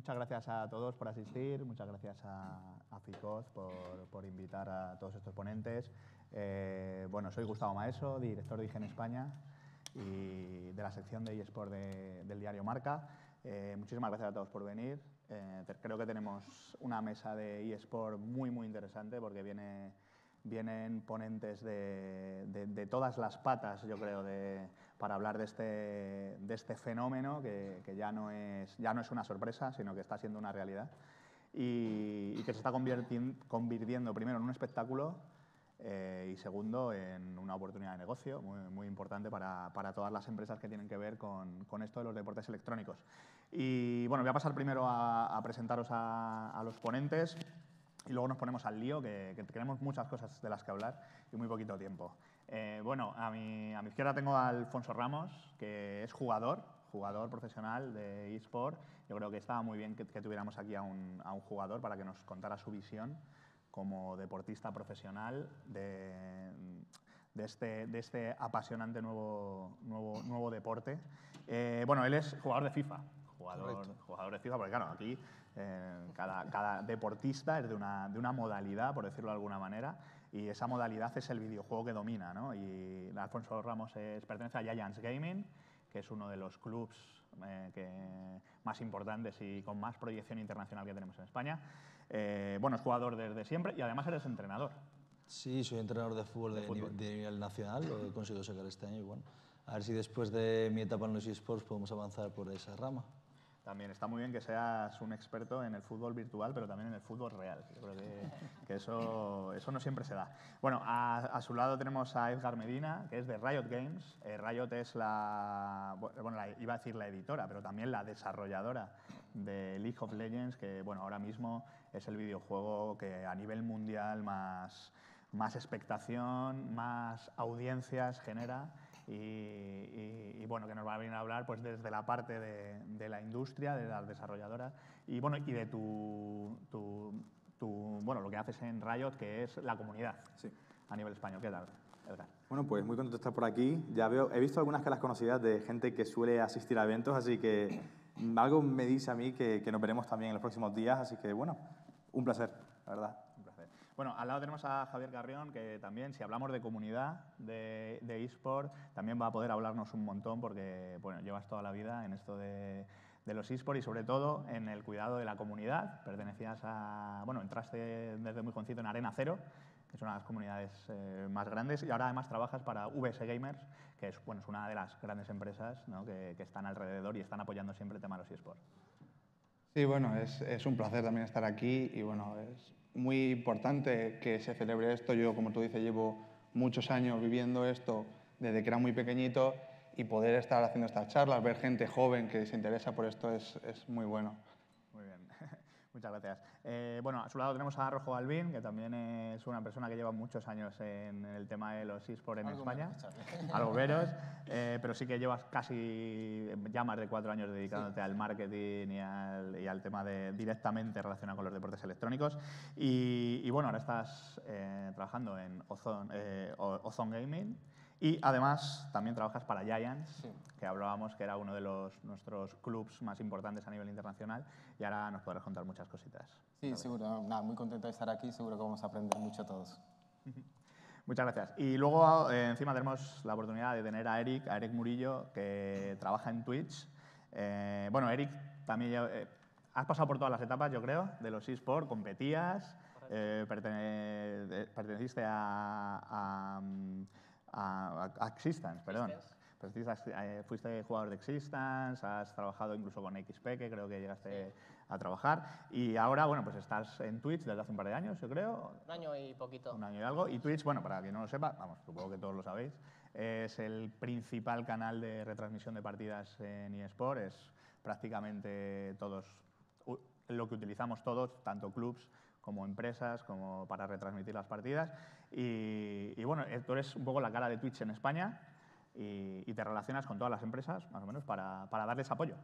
Muchas gracias a todos por asistir, muchas gracias a FICOZ por invitar a todos estos ponentes. Bueno, soy Gustavo Maeso, director de IGEN España y de la sección de eSport del diario Marca. Muchísimas gracias a todos por venir. Creo que tenemos una mesa de eSport muy interesante porque vienen ponentes de todas las patas, yo creo, para hablar de este fenómeno que ya no es una sorpresa, sino que está siendo una realidad y que se está convirtiendo primero en un espectáculo y segundo en una oportunidad de negocio muy importante para todas las empresas que tienen que ver con esto de los deportes electrónicos. Y bueno, voy a pasar primero a presentaros a los ponentes. Y luego nos ponemos al lío, que tenemos muchas cosas de las que hablar y muy poquito tiempo. Bueno, a mi izquierda tengo a Alfonso Ramos, que es jugador profesional de eSport. Yo creo que estaba muy bien que tuviéramos aquí a un jugador para que nos contara su visión como deportista profesional de este apasionante nuevo deporte. Bueno, él es jugador de FIFA. Jugador de FIFA, porque claro, aquí cada deportista es de una modalidad, por decirlo de alguna manera, y esa modalidad es el videojuego que domina, ¿no? Y Alfonso Ramos pertenece a Giants Gaming, que es uno de los clubs más importantes y con más proyección internacional que tenemos en España. Bueno, es jugador desde siempre y además eres entrenador. Sí, soy entrenador de fútbol de nivel nacional, lo he conseguido sacar este año y bueno, a ver si después de mi etapa en los eSports podemos avanzar por esa rama. También está muy bien que seas un experto en el fútbol virtual, pero también en el fútbol real. Yo creo que eso no siempre se da. Bueno, a su lado tenemos a Edgar Medina, que es de Riot Games. Riot es iba a decir la editora, pero también la desarrolladora de League of Legends, que bueno, ahora mismo es el videojuego que a nivel mundial más expectación, más audiencias genera y bueno, que nos va a venir a hablar pues desde la parte de la industria, de las desarrolladoras y bueno, y de bueno, lo que haces en Riot, que es la comunidad a nivel español. ¿Qué tal, Edgar? Bueno, pues muy contento de estar por aquí. He visto algunas caras conocidas de gente que suele asistir a eventos, así que algo me dice a mí que nos veremos también en los próximos días, así que bueno, un placer, la verdad. Un placer. Bueno, al lado tenemos a Javier Carrión, que también, si hablamos de comunidad, de eSport, también va a poder hablarnos un montón porque, bueno, llevas toda la vida en esto de los eSport y, sobre todo, en el cuidado de la comunidad. Pertenecías bueno, entraste desde muy jovencito en Arena Cero, que es una de las comunidades más grandes, y ahora además trabajas para VS Gamers, que es una de las grandes empresas, ¿no?, que están alrededor y están apoyando siempre el tema de los eSports. Sí, bueno, es un placer también estar aquí y bueno, es muy importante que se celebre esto. Yo, como tú dices, llevo muchos años viviendo esto desde que era muy pequeñito y poder estar haciendo estas charlas, ver gente joven que se interesa por esto es muy bueno. Muy bien, muchas gracias. Bueno, a su lado tenemos a Rojo Albín, que también es una persona que lleva muchos años en el tema de los eSports en España. Algo veros, pero sí que llevas casi ya más de 4 años dedicándote al marketing y al tema directamente relacionado con los deportes electrónicos. Y bueno, ahora estás trabajando en Ozone Gaming. Y además también trabajas para Giants, que hablábamos que era uno de nuestros clubs más importantes a nivel internacional, y ahora nos podrás contar muchas cositas. Sí, seguro. Nada, muy contento de estar aquí, seguro que vamos a aprender mucho todos. Muchas gracias. Y luego encima tenemos la oportunidad de tener a Eric Murillo, que trabaja en Twitch. Bueno, Eric, también has pasado por todas las etapas, yo creo, de los eSports, competías, perteneciste a Existence, perdón. Fuiste jugador de Existence, has trabajado incluso con XP, que creo que llegaste a trabajar. Y ahora, bueno, pues estás en Twitch desde hace un par de años, yo creo. 1 año y poquito. 1 año y algo. Y Twitch, bueno, para quien no lo sepa, vamos, supongo que todos lo sabéis, es el principal canal de retransmisión de partidas en eSport. Es prácticamente lo que utilizamos todos, tanto clubs como empresas, como para retransmitir las partidas. Y bueno, tú eres un poco la cara de Twitch en España y te relacionas con todas las empresas, más o menos, para darles apoyo.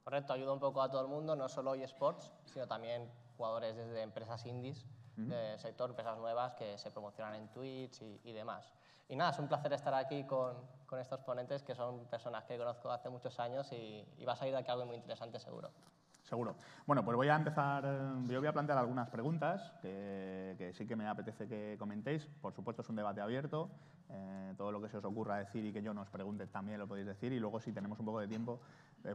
Correcto, ayuda un poco a todo el mundo, no solo eSports, sino también jugadores desde empresas indies, del sector, empresas nuevas que se promocionan en Twitch y demás. Y nada, es un placer estar aquí con estos ponentes, que son personas que conozco hace muchos años y va a salir de aquí algo muy interesante, seguro. Seguro. Bueno, pues voy a empezar, yo voy a plantear algunas preguntas que sí que me apetece que comentéis. Por supuesto es un debate abierto, todo lo que se os ocurra decir y que yo nos pregunte también lo podéis decir y luego si tenemos un poco de tiempo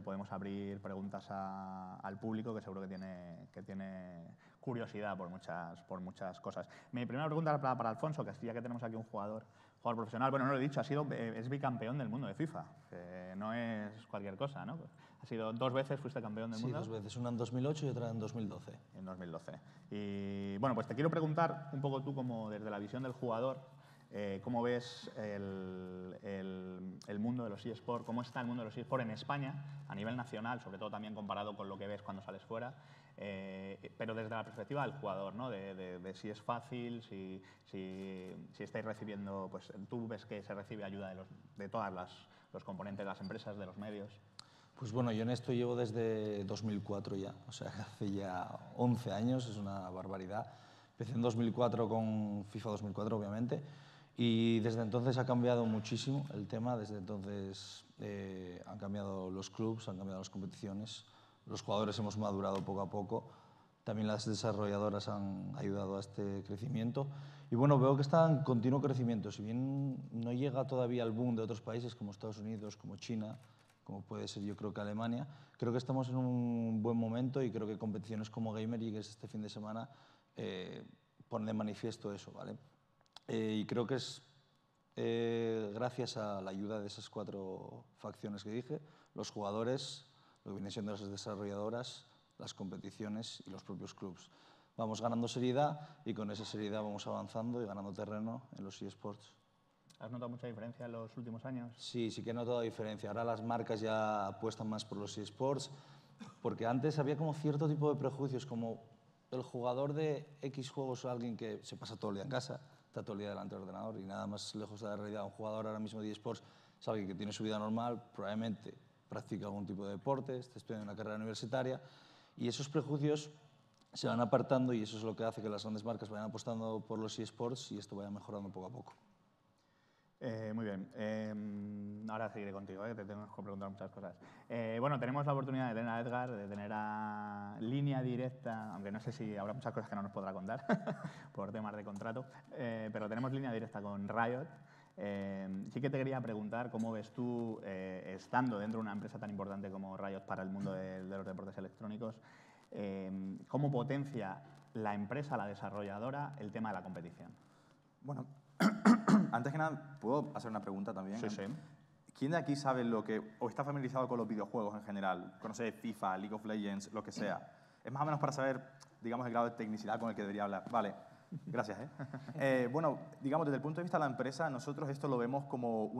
podemos abrir preguntas al público que seguro que tiene curiosidad por muchas cosas. Mi primera pregunta era para Alfonso, que ya que tenemos aquí un jugador profesional, bueno, no lo he dicho, es bicampeón del mundo de FIFA, que no es cualquier cosa, ¿no? Ha sido 2 veces, fuiste campeón del mundo. Sí, 2 veces, una en 2008 y otra en 2012. En 2012. Y bueno, pues te quiero preguntar un poco tú, como desde la visión del jugador, cómo ves el mundo de los eSports, cómo está el mundo de los eSports en España, a nivel nacional, sobre todo también comparado con lo que ves cuando sales fuera, pero desde la perspectiva del jugador, ¿no? De si es fácil, si estáis recibiendo, pues tú ves que se recibe ayuda de todas los componentes de las empresas, de los medios. Pues bueno, yo en esto llevo desde 2004 ya, o sea, hace ya 11 años, es una barbaridad. Empecé en 2004 con FIFA 2004, obviamente, y desde entonces ha cambiado muchísimo el tema. Desde entonces han cambiado los clubs, han cambiado las competiciones, los jugadores hemos madurado poco a poco, también las desarrolladoras han ayudado a este crecimiento. Y bueno, veo que está en continuo crecimiento, si bien no llega todavía al boom de otros países como Estados Unidos, como China, como puede ser yo creo que Alemania, creo que estamos en un buen momento y creo que competiciones como Gamergate, que es este fin de semana, ponen de manifiesto eso, ¿vale? Y creo que es gracias a la ayuda de esas 4 facciones que dije, los jugadores, lo que vienen siendo las desarrolladoras, las competiciones y los propios clubs. Vamos ganando seriedad y con esa seriedad vamos avanzando y ganando terreno en los eSports. ¿Has notado mucha diferencia en los últimos años? Sí, sí que he notado diferencia. Ahora las marcas ya apuestan más por los eSports, porque antes había como cierto tipo de prejuicios, como el jugador de X juegos o alguien que se pasa todo el día en casa, está todo el día delante del ordenador y nada más lejos de la realidad. Un jugador ahora mismo de eSports es alguien que tiene su vida normal, probablemente practica algún tipo de deporte, está estudiando una carrera universitaria y esos prejuicios se van apartando y eso es lo que hace que las grandes marcas vayan apostando por los eSports y esto vaya mejorando poco a poco. Muy bien. Ahora seguiré contigo, te tengo que preguntar muchas cosas. Bueno, tenemos la oportunidad de tener a Edgar, de tener a línea directa, aunque no sé si habrá muchas cosas que no nos podrá contar por temas de contrato, pero tenemos línea directa con Riot. Sí que te quería preguntar cómo ves tú, estando dentro de una empresa tan importante como Riot para el mundo de los deportes electrónicos, cómo potencia la empresa, la desarrolladora, el tema de la competición. Bueno, antes que nada, ¿puedo hacer una pregunta también? Sí, sí. ¿Quién de aquí sabe o está familiarizado con los videojuegos en general? Conoce FIFA, League of Legends, lo que sea. Es más o menos para saber, digamos, el grado de tecnicidad con el que debería hablar. Vale, gracias. Bueno, digamos, desde el punto de vista de la empresa, nosotros esto lo vemos como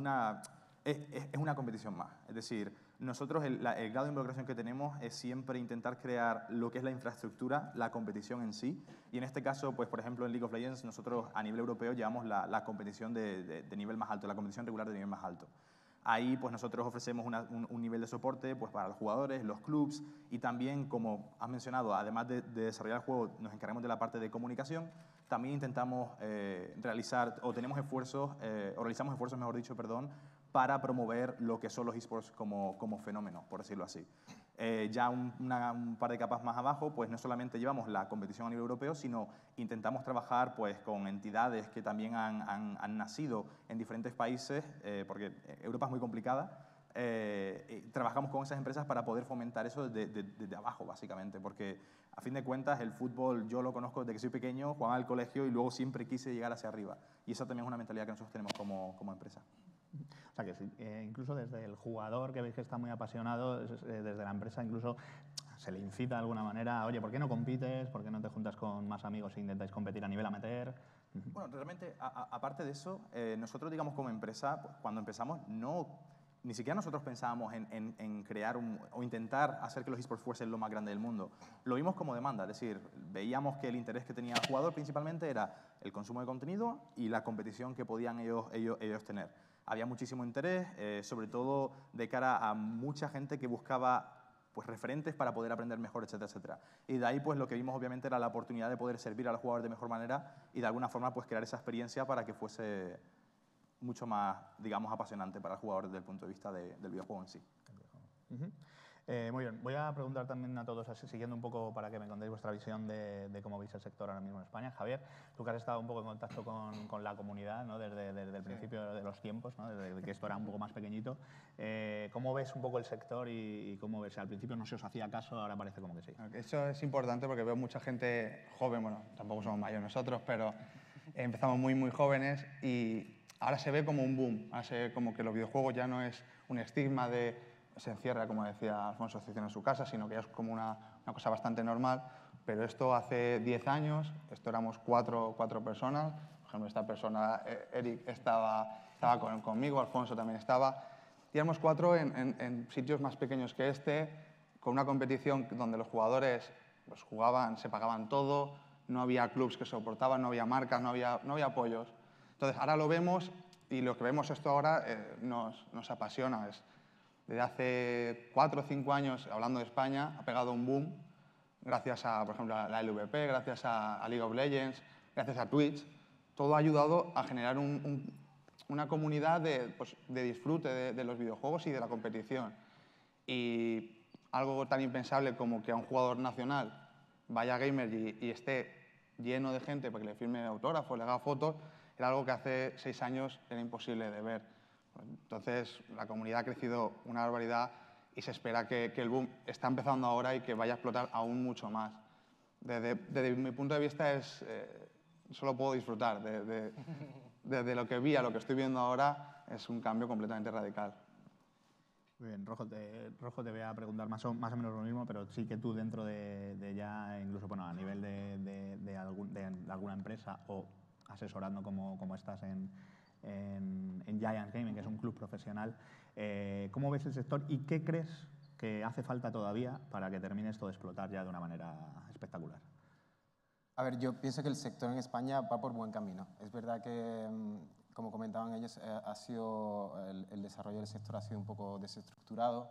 es una competición más. Es decir, nosotros el grado de involucración que tenemos es siempre intentar crear lo que es la infraestructura, la competición en sí. Y en este caso, pues por ejemplo, en League of Legends, nosotros a nivel europeo llevamos la competición de nivel más alto, la competición regular de nivel más alto. Ahí pues nosotros ofrecemos un nivel de soporte pues, para los jugadores, los clubs y también, como has mencionado, además de desarrollar el juego, nos encargamos de la parte de comunicación. También intentamos realizar, o tenemos esfuerzos, o realizamos esfuerzos, mejor dicho, perdón, para promover lo que son los eSports como fenómeno, por decirlo así. Ya un par de capas más abajo, pues no solamente llevamos la competición a nivel europeo, sino intentamos trabajar pues, con entidades que también han nacido en diferentes países, porque Europa es muy complicada. Trabajamos con esas empresas para poder fomentar eso desde abajo, básicamente, porque a fin de cuentas el fútbol yo lo conozco desde que soy pequeño, jugaba al colegio y luego siempre quise llegar hacia arriba. Y esa también es una mentalidad que nosotros tenemos como empresa. O sea que incluso desde el jugador que veis que está muy apasionado, desde la empresa incluso se le incita de alguna manera, oye, ¿por qué no compites? ¿Por qué no te juntas con más amigos e intentáis competir a nivel amateur? Bueno, realmente, aparte de eso, nosotros, digamos, como empresa, pues, cuando empezamos, ni siquiera nosotros pensábamos en crear o intentar hacer que los eSports fuesen lo más grande del mundo. Lo vimos como demanda, es decir, veíamos que el interés que tenía el jugador principalmente era el consumo de contenido y la competición que podían ellos tener. Había muchísimo interés, sobre todo de cara a mucha gente que buscaba pues, referentes para poder aprender mejor, etcétera, etcétera. Y de ahí pues, lo que vimos obviamente era la oportunidad de poder servir a los jugadores de mejor manera y de alguna forma pues, crear esa experiencia para que fuese mucho más, digamos, apasionante para el jugador desde el punto de vista del videojuego en sí. Muy bien, voy a preguntar también a todos, así, siguiendo un poco para que me contéis vuestra visión de cómo veis el sector ahora mismo en España. Javier, tú que has estado un poco en contacto con la comunidad, ¿no? Desde el principio de los tiempos, ¿no? Desde que esto era un poco más pequeñito. ¿Cómo ves un poco el sector y cómo ves? Al principio no se os hacía caso, ahora parece como que sí. Eso es importante porque veo mucha gente joven, bueno, tampoco somos mayores nosotros, pero empezamos muy jóvenes y ahora se ve como un boom, ahora se ve como que los videojuegos ya no es un estigma de se encierra, como decía Alfonso Cicino, en su casa, sino que ya es como una cosa bastante normal. Pero esto hace 10 años, esto éramos cuatro personas. Por ejemplo, esta persona, Eric, estaba conmigo, Alfonso también estaba. Y éramos 4 en sitios más pequeños que este, con una competición donde los jugadores pues, jugaban, se pagaban todo, no había clubs que soportaban, no había marcas, no había apoyos. Entonces, ahora lo vemos y lo que vemos esto ahora nos apasiona. Desde hace 4 o 5 años, hablando de España, ha pegado un boom gracias a, por ejemplo, a la LVP, gracias a League of Legends, gracias a Twitch. Todo ha ayudado a generar una comunidad de disfrute de los videojuegos y de la competición. Y algo tan impensable como que a un jugador nacional vaya a Gamergy y esté lleno de gente para que le firme autógrafos, le haga fotos, era algo que hace 6 años era imposible de ver. Entonces, la comunidad ha crecido una barbaridad y se espera que el boom está empezando ahora y que vaya a explotar aún mucho más. Desde mi punto de vista, solo puedo disfrutar. Desde lo que vi a lo que estoy viendo ahora, es un cambio completamente radical. Muy bien, Rojo, te voy a preguntar más o menos lo mismo, pero sí que tú dentro de ya, incluso bueno, a nivel de alguna empresa o asesorando como estás en Giant Gaming, que es un club profesional, ¿cómo ves el sector y qué crees que hace falta todavía para que termine esto de explotar ya de una manera espectacular? A ver, yo pienso que el sector en España va por buen camino. Es verdad que, como comentaban ellos, el desarrollo del sector ha sido un poco desestructurado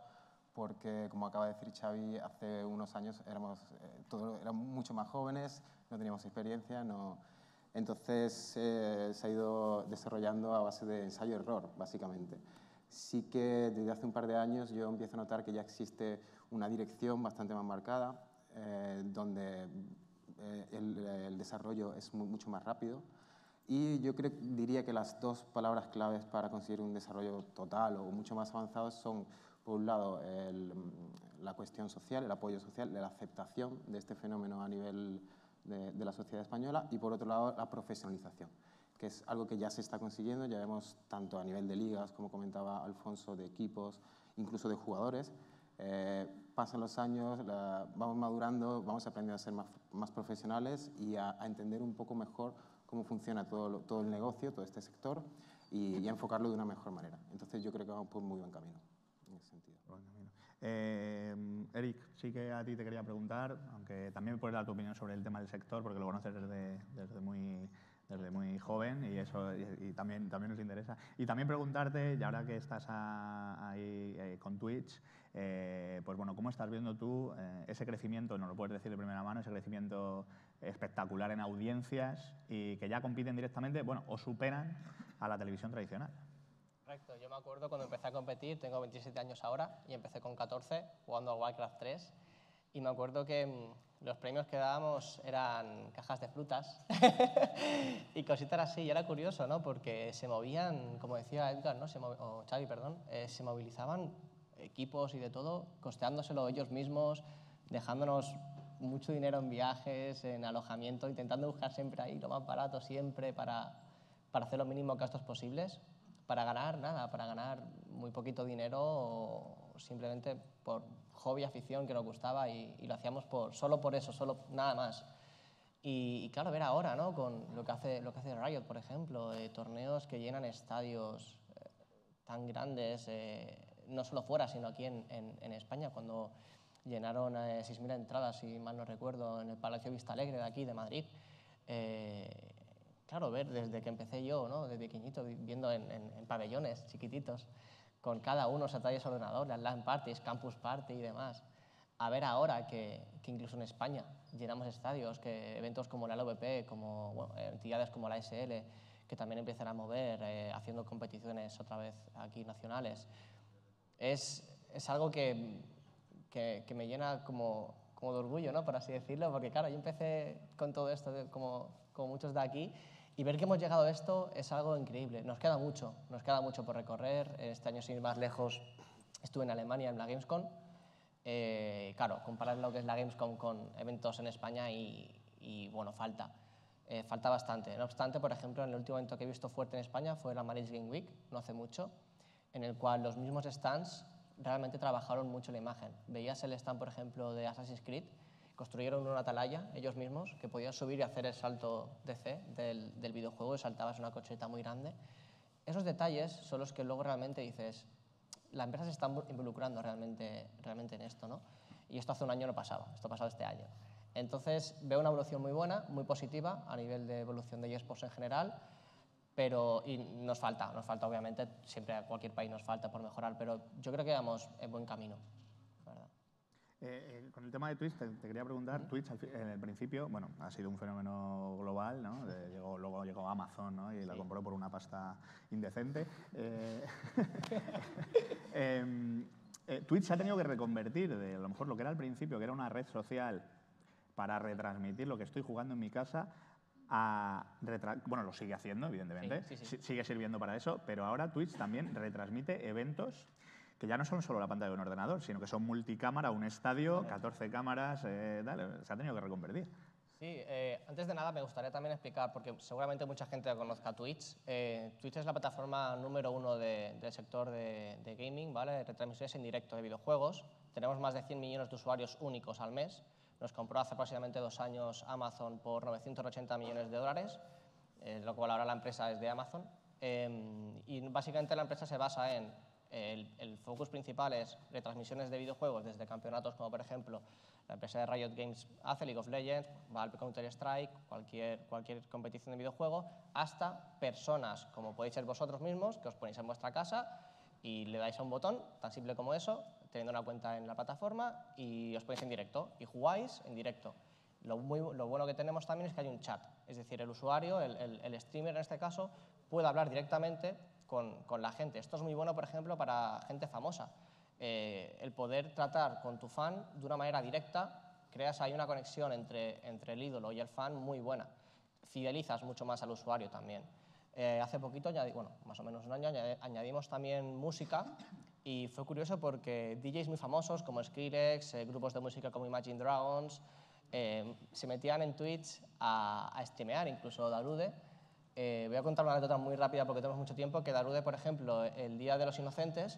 porque, como acaba de decir Xavi, hace unos años éramos mucho más jóvenes, no teníamos experiencia, entonces se ha ido desarrollando a base de ensayo-error, básicamente. Sí que desde hace un par de años yo empiezo a notar que ya existe una dirección bastante más marcada, donde el desarrollo es mucho más rápido. Y yo diría que las 2 palabras claves para conseguir un desarrollo total o mucho más avanzado son, por un lado, la cuestión social, el apoyo social, la aceptación de este fenómeno a nivel de la sociedad española y, por otro lado, la profesionalización, que es algo que ya se está consiguiendo. Ya vemos tanto a nivel de ligas, como comentaba Alfonso, de equipos, incluso de jugadores. Pasan los años, vamos madurando, vamos aprendiendo a ser más profesionales y a entender un poco mejor cómo funciona todo el negocio, todo este sector y a enfocarlo de una mejor manera. Entonces yo creo que vamos por muy buen camino en ese sentido. Eric, sí que a ti te quería preguntar, aunque también me puedes dar tu opinión sobre el tema del sector, porque lo conoces desde muy joven y eso y también nos interesa. Y también preguntarte, y ahora que estás ahí con Twitch, pues bueno, ¿cómo estás viendo tú ese crecimiento, nos lo puedes decir de primera mano, ese crecimiento espectacular en audiencias y que ya compiten directamente, bueno, o superan a la televisión tradicional? Correcto, yo me acuerdo cuando empecé a competir, tengo 27 años ahora y empecé con 14 jugando a Warcraft 3 y me acuerdo que los premios que dábamos eran cajas de frutas y cositas así y era curioso, ¿no? Porque se movían, como decía Edgar, ¿no? O Xavi, perdón, se movilizaban equipos y de todo, costeándoselo ellos mismos, dejándonos mucho dinero en viajes, en alojamiento, intentando buscar siempre ahí lo más barato siempre para hacer los mínimos gastos posibles. Para ganar nada, para ganar muy poquito dinero o simplemente por hobby, afición que nos gustaba y lo hacíamos solo por eso, solo nada más. Y claro, ver ahora, ¿no? Con lo que hace Riot, por ejemplo, torneos que llenan estadios tan grandes, no solo fuera, sino aquí en España, cuando llenaron 6.000 entradas, si mal no recuerdo, en el Palacio Vistalegre de aquí, de Madrid. Claro, ver desde que empecé yo, ¿no? Desde pequeñito, viendo en pabellones chiquititos, con cada uno se trae su ordenador, las LAN parties, campus party y demás, a ver ahora que incluso en España llenamos estadios, que eventos como la LVP, como bueno, entidades como la SL, que también empiezan a mover, haciendo competiciones otra vez aquí nacionales, es algo que que me llena como de orgullo, ¿no? Por así decirlo, porque claro, yo empecé con todo esto como muchos de aquí y ver que hemos llegado a esto es algo increíble. Nos queda mucho por recorrer. Este año, sin ir más lejos, estuve en Alemania en la Gamescom. Claro, comparar lo que es la Gamescom con eventos en España y bueno, falta bastante. No obstante, por ejemplo, en el último evento que he visto fuerte en España fue la Managed Game Week, no hace mucho, en el cual los mismos stands realmente trabajaron mucho la imagen. Veías el stand, por ejemplo, de Assassin's Creed, construyeron una atalaya ellos mismos que podías subir y hacer el salto DC del videojuego y saltabas una cocheta muy grande. Esos detalles son los que luego realmente dices, la empresa se está involucrando realmente en esto, ¿no? Y esto hace un año no pasaba, esto ha pasado este año. Entonces veo una evolución muy buena, muy positiva a nivel de evolución de eSports en general, pero y nos falta obviamente, siempre a cualquier país nos falta por mejorar, pero yo creo que vamos en buen camino, la verdad. Con el tema de Twitch, te quería preguntar, Twitch en el principio, bueno, ha sido un fenómeno global, ¿no? Luego llegó Amazon, ¿no? Y la compró por una pasta indecente. Twitch se ha tenido que reconvertir de a lo mejor lo que era al principio, que era una red social para retransmitir lo que estoy jugando en mi casa, bueno, lo sigue haciendo, evidentemente, sigue sirviendo para eso, pero ahora Twitch también retransmite eventos que ya no son solo la pantalla de un ordenador, sino que son multicámara, un estadio, 14 cámaras, se ha tenido que reconvertir. Sí, antes de nada me gustaría también explicar, porque seguramente mucha gente conozca Twitch. Twitch es la plataforma número 1 del sector de gaming, ¿vale? Retransmisiones en directo de videojuegos. Tenemos más de 100 millones de usuarios únicos al mes. Nos compró hace aproximadamente 2 años Amazon por 980 millones de dólares, lo cual ahora la empresa es de Amazon. Y básicamente la empresa se basa en el focus principal es retransmisiones de videojuegos desde campeonatos como por ejemplo la empresa de Riot Games hace League of Legends, Valve Counter-Strike, cualquier competición de videojuego, hasta personas como podéis ser vosotros mismos que os ponéis en vuestra casa y le dais a un botón, tan simple como eso, teniendo una cuenta en la plataforma y os ponéis en directo y jugáis en directo. Lo bueno que tenemos también es que hay un chat, es decir, el usuario, el streamer en este caso, puede hablar directamente con la gente. Esto es muy bueno, por ejemplo, para gente famosa. El poder tratar con tu fan de una manera directa, creas ahí una conexión entre el ídolo y el fan muy buena. Fidelizas mucho más al usuario también. Hace poquito, bueno, más o menos un año, añadimos también música y fue curioso porque DJs muy famosos como Skrillex, grupos de música como Imagine Dragons, se metían en Twitch a streamear, incluso Darude. Voy a contar una anécdota muy rápida porque tenemos mucho tiempo, que Darude, por ejemplo, el Día de los Inocentes,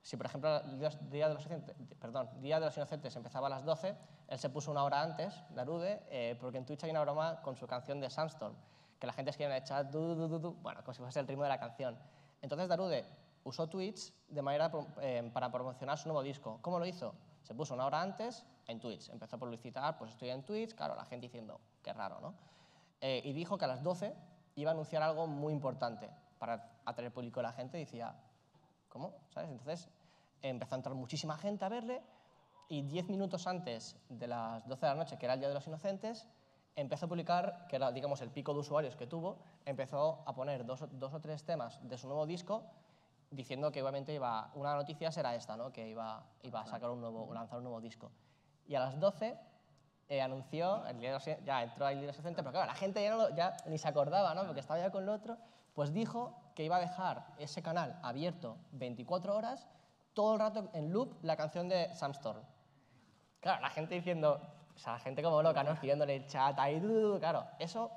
si por ejemplo el Día de los Inocentes empezaba a las 12, él se puso una hora antes, Darude, porque en Twitch hay una broma con su canción de Sandstorm, que la gente escribe en el chat, bueno, como si fuese el ritmo de la canción. Entonces Darude usó Twitch de manera para promocionar su nuevo disco. ¿Cómo lo hizo? Se puso una hora antes en Twitch, empezó a publicitar, pues estoy en Twitch, claro, la gente diciendo, qué raro, ¿no? Y dijo que a las 12 iba a anunciar algo muy importante para atraer público a la gente. Decía, ¿cómo? ¿Sabes? Entonces empezó a entrar muchísima gente a verle y 10 minutos antes de las 12 de la noche, que era el Día de los Inocentes, empezó a publicar, que era, digamos, el pico de usuarios que tuvo, empezó a poner dos o tres temas de su nuevo disco diciendo que obviamente una de las noticias era esta, ¿no? Que iba a sacar lanzar un nuevo disco. Y a las 12 anunció, ya entró ahí el Día de los Inocentes, pero claro, la gente ya ni se acordaba, ¿no? Porque estaba ya con lo otro, pues dijo que iba a dejar ese canal abierto 24 horas, todo el rato en loop, la canción de Sandstorm. Claro, la gente diciendo, o sea, la gente como loca, ¿no? Escribiéndole el chat ahí, claro, eso,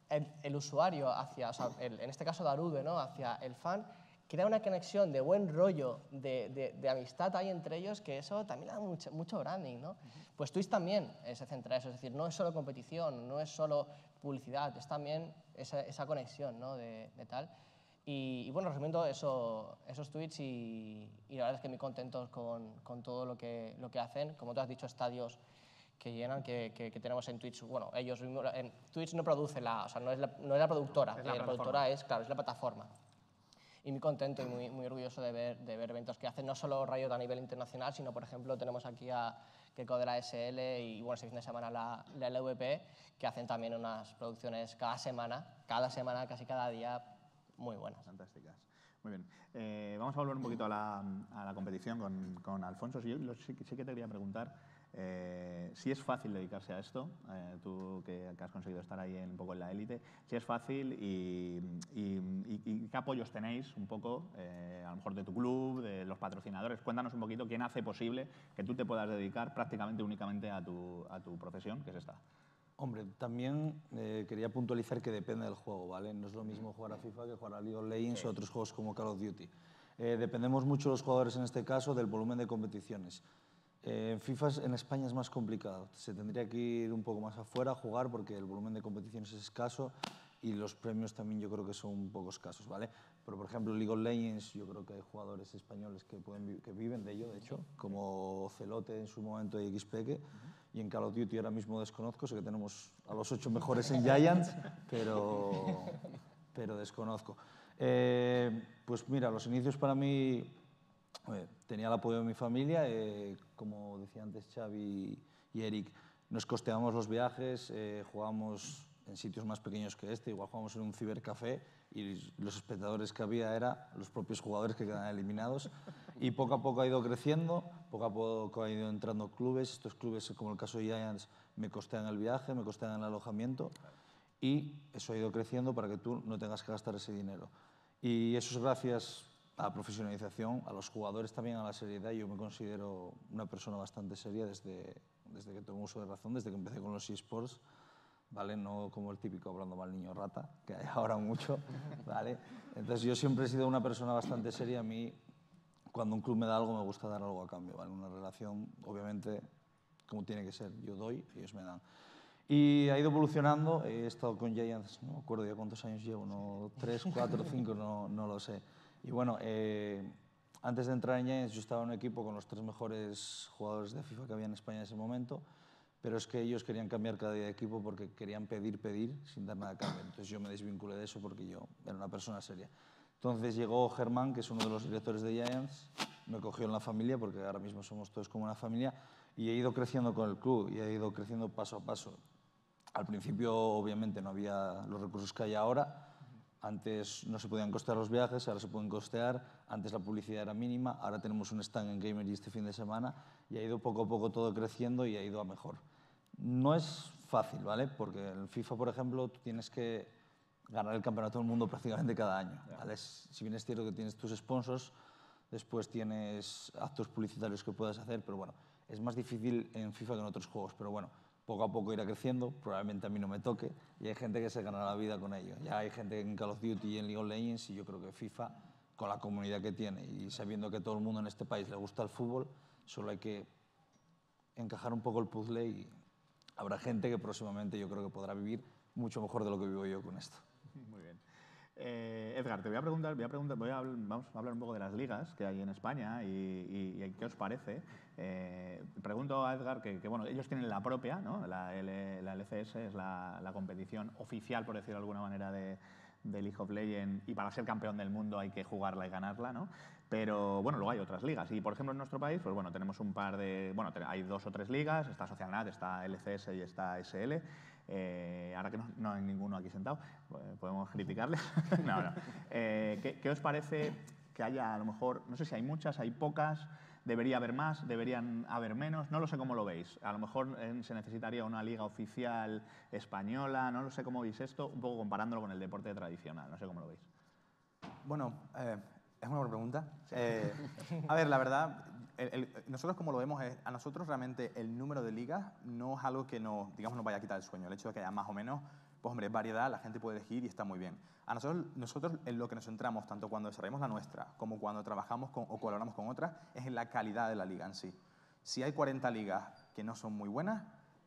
el usuario hacia, o sea, en este caso Darude, ¿no? Hacia el fan, crea una conexión de buen rollo, de amistad ahí entre ellos, que eso también da mucho branding, ¿no? Pues Twitch también se centra en eso, es decir, no es solo competición, no es solo publicidad, es también esa conexión, ¿no? de tal. Y bueno, resumiendo esos tweets y la verdad es que muy contentos con todo lo que hacen. Como tú has dicho, estadios que llenan, que tenemos en Twitch. Bueno, ellos mismos, en Twitch no produce o sea, no es la productora, la productora es la plataforma. Y muy contento y muy orgulloso de ver eventos que hacen no solo Riot a nivel internacional, sino, por ejemplo, tenemos aquí a Keiko de la SL y, bueno, este fin de semana la LVP, que hacen también unas producciones cada semana, casi cada día, muy buenas. Fantásticas. Muy bien. Vamos a volver un poquito a la competición con Alfonso. Sí que te quería preguntar si es fácil dedicarse a esto, tú que has conseguido estar ahí un poco en la élite, si es fácil y qué apoyos tenéis un poco, a lo mejor de tu club, de los patrocinadores. Cuéntanos un poquito quién hace posible que tú te puedas dedicar prácticamente únicamente a tu profesión, que es esta. Hombre, también quería puntualizar que depende del juego, ¿vale? No es lo mismo jugar a FIFA que jugar a League of Legends o otros juegos como Call of Duty. Dependemos mucho los jugadores en este caso del volumen de competiciones. En FIFA en España es más complicado. Se tendría que ir un poco más afuera a jugar porque el volumen de competiciones es escaso y los premios también yo creo que son un poco escasos, ¿vale? Pero, por ejemplo, League of Legends yo creo que hay jugadores españoles que viven de ello, de hecho, como Celote en su momento y XPeque. Y en Call of Duty ahora mismo desconozco, sé que tenemos a los 8 mejores en Giants, pero desconozco. Pues mira, los inicios para mí tenía el apoyo de mi familia, como decía antes Xavi y Eric, nos costeábamos los viajes, jugábamos en sitios más pequeños que este, igual jugábamos en un cibercafé y los espectadores que había eran los propios jugadores que quedaban eliminados. Y poco a poco ha ido creciendo, poco a poco ha ido entrando clubes. Estos clubes, como el caso de Giants, me costean el viaje, me costean el alojamiento y eso ha ido creciendo para que tú no tengas que gastar ese dinero. Y eso es gracias a la profesionalización, a los jugadores también, a la seriedad. Yo me considero una persona bastante seria desde que tengo uso de razón, desde que empecé con los eSports. ¿Vale? No como el típico hablando mal niño rata, que hay ahora mucho, ¿vale? Entonces yo siempre he sido una persona bastante seria. A mí, cuando un club me da algo, me gusta dar algo a cambio, ¿vale? Una relación, obviamente, como tiene que ser. Yo doy, ellos me dan. Y ha ido evolucionando. He estado con Giants, no me acuerdo ya cuántos años llevo, no, 3, 4, 5, no lo sé. Y bueno, antes de entrar en Giants yo estaba en un equipo con los 3 mejores jugadores de FIFA que había en España en ese momento. Pero es que ellos querían cambiar cada día de equipo porque querían pedir sin dar nada a cambio. Entonces yo me desvinculé de eso porque yo era una persona seria. Entonces llegó Germán, que es uno de los directores de Giants, me cogió en la familia porque ahora mismo somos todos como una familia y he ido creciendo con el club y he ido creciendo paso a paso. Al principio obviamente no había los recursos que hay ahora. Antes no se podían costear los viajes, ahora se pueden costear. Antes la publicidad era mínima, ahora tenemos un stand en Gamery este fin de semana y ha ido poco a poco todo creciendo y ha ido a mejor. No es fácil, ¿vale? Porque en FIFA, por ejemplo, tú tienes que ganar el campeonato del mundo prácticamente cada año, ¿vale? Si bien es cierto que tienes tus sponsors, después tienes actos publicitarios que puedes hacer, pero bueno, es más difícil en FIFA que en otros juegos, pero bueno, poco a poco irá creciendo, probablemente a mí no me toque, y hay gente que se gana la vida con ello. Ya hay gente en Call of Duty y en League of Legends, y yo creo que FIFA, con la comunidad que tiene, y sabiendo que todo el mundo en este país le gusta el fútbol, solo hay que encajar un poco el puzzle y habrá gente que próximamente yo creo que podrá vivir mucho mejor de lo que vivo yo con esto. Muy bien. Edgar, te voy a preguntar, vamos a hablar un poco de las ligas que hay en España y qué os parece. Pregunto a Edgar que bueno, ellos tienen la propia, ¿no? La LCS es la competición oficial, por decirlo de alguna manera, de League of Legends, y para ser campeón del mundo hay que jugarla y ganarla, ¿no? Pero bueno, luego hay otras ligas y por ejemplo en nuestro país, pues bueno, tenemos un par de, bueno, hay 2 o 3 ligas, está Socialnat, está LCS y está SL. Ahora que no hay ninguno aquí sentado, podemos criticarles. No. ¿Qué os parece que haya, a lo mejor, no sé si hay muchas, hay pocas, debería haber más, deberían haber menos? No lo sé cómo lo veis. A lo mejor se necesitaría una liga oficial española, no lo sé cómo veis esto, un poco comparándolo con el deporte tradicional, no sé cómo lo veis. Bueno, es una buena pregunta. A ver, la verdad, nosotros como lo vemos, a nosotros realmente el número de ligas no es algo que nos vaya a quitar el sueño. El hecho de que haya más o menos, pues hombre, variedad, la gente puede elegir y está muy bien. A nosotros en lo que nos centramos, tanto cuando desarrollamos la nuestra como cuando trabajamos o colaboramos con otras, es en la calidad de la liga en sí. Si hay 40 ligas que no son muy buenas,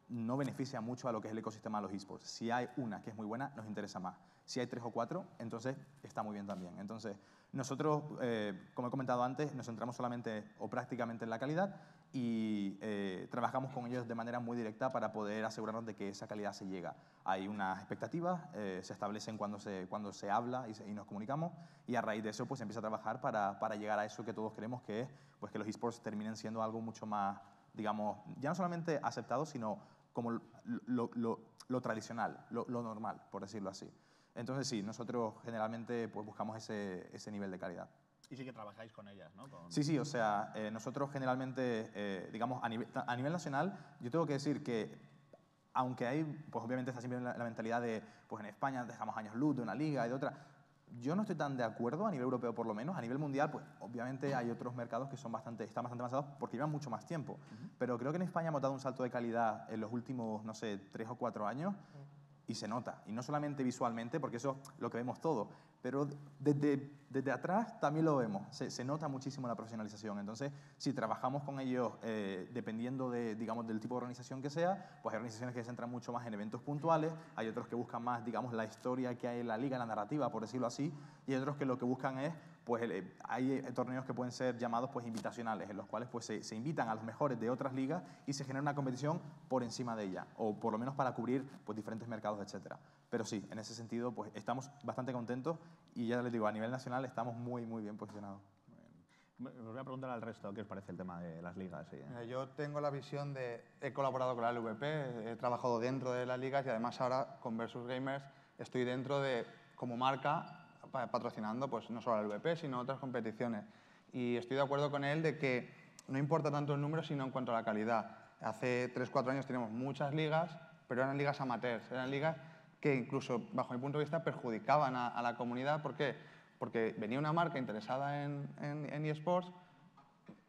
no beneficia mucho a lo que es el ecosistema de los esports. Si hay una que es muy buena, nos interesa más. Si hay 3 o 4, entonces está muy bien también. Entonces, nosotros, como he comentado antes, nos centramos solamente o prácticamente en la calidad y trabajamos con ellos de manera muy directa para poder asegurarnos de que esa calidad se llega. Hay unas expectativas, se establecen cuando se habla y nos comunicamos, y a raíz de eso pues se empieza a trabajar para llegar a eso que todos queremos, que es pues, que los esports terminen siendo algo mucho más, digamos, ya no solamente aceptado, sino como lo tradicional, lo normal, por decirlo así. Entonces sí, nosotros generalmente pues, buscamos ese nivel de calidad. Y sí que trabajáis con ellas, ¿no? Sí, o sea, nosotros generalmente, digamos, a nivel nacional, yo tengo que decir que, aunque hay, pues obviamente está siempre la mentalidad de, pues en España dejamos años luz de una liga y de otra, yo no estoy tan de acuerdo a nivel europeo por lo menos. A nivel mundial, pues obviamente hay otros mercados que están bastante avanzados porque llevan mucho más tiempo. Pero creo que en España hemos dado un salto de calidad en los últimos, no sé, 3 o 4 años y se nota. Y no solamente visualmente, porque eso es lo que vemos todo, pero desde atrás también lo vemos. Se nota muchísimo la profesionalización. Entonces, si trabajamos con ellos, dependiendo digamos, del tipo de organización que sea, pues hay organizaciones que se centran mucho más en eventos puntuales, hay otros que buscan más, digamos, la historia que hay en la liga, la narrativa, por decirlo así, y hay otros que lo que buscan es, pues hay torneos que pueden ser llamados pues, invitacionales, en los cuales pues, se invitan a los mejores de otras ligas y se genera una competición por encima de ella, o por lo menos para cubrir pues, diferentes mercados, etc. Pero sí, en ese sentido pues, estamos bastante contentos y ya les digo, a nivel nacional estamos muy bien posicionados. Os voy a preguntar al resto qué os parece el tema de las ligas. Sí. Yo tengo la visión de... He colaborado con la LVP, he trabajado dentro de las ligas y además ahora con Versus Gamers estoy dentro de, como marca, patrocinando pues, no solo la LVP, sino otras competiciones. Y estoy de acuerdo con él de que no importa tanto el número, sino en cuanto a la calidad. Hace 3 o 4 años teníamos muchas ligas, pero eran ligas amateurs, eran ligas que incluso, bajo mi punto de vista, perjudicaban a la comunidad. ¿Por qué? Porque venía una marca interesada en eSports,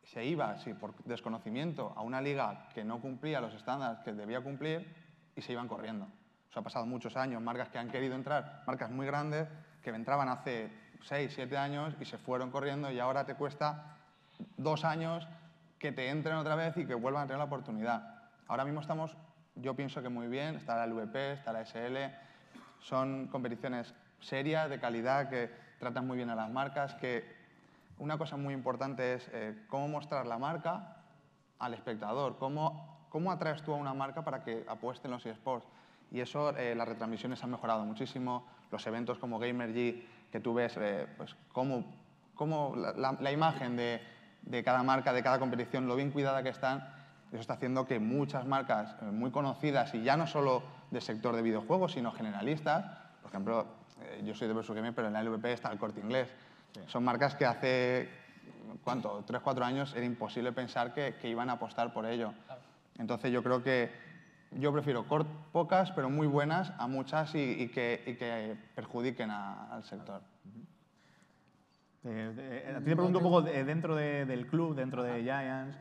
se iba, sí, por desconocimiento, a una liga que no cumplía los estándares que debía cumplir y se iban corriendo. Eso ha pasado muchos años, marcas que han querido entrar, marcas muy grandes, que entraban hace 6, 7 años y se fueron corriendo y ahora te cuesta 2 años que te entren otra vez y que vuelvan a tener la oportunidad. Ahora mismo estamos, yo pienso que muy bien, está la LVP, está la SL, son competiciones serias, de calidad, que tratan muy bien a las marcas, que una cosa muy importante es cómo mostrar la marca al espectador, cómo atraes tú a una marca para que apueste en los eSports. Y eso, las retransmisiones han mejorado muchísimo, los eventos como GamerG, que tú ves pues, cómo la imagen de cada marca, de cada competición, lo bien cuidada que están, eso está haciendo que muchas marcas muy conocidas, y ya no solo del sector de videojuegos, sino generalistas, por ejemplo, yo soy de Versus Gamer, pero en la LVP está el Corte Inglés. Sí. Son marcas que hace, ¿cuánto? 3 o 4 años era imposible pensar que iban a apostar por ello. Claro. Entonces yo creo que yo prefiero pocas, pero muy buenas, a muchas y que perjudiquen al sector. Te pregunto un poco dentro del club, dentro de Giants,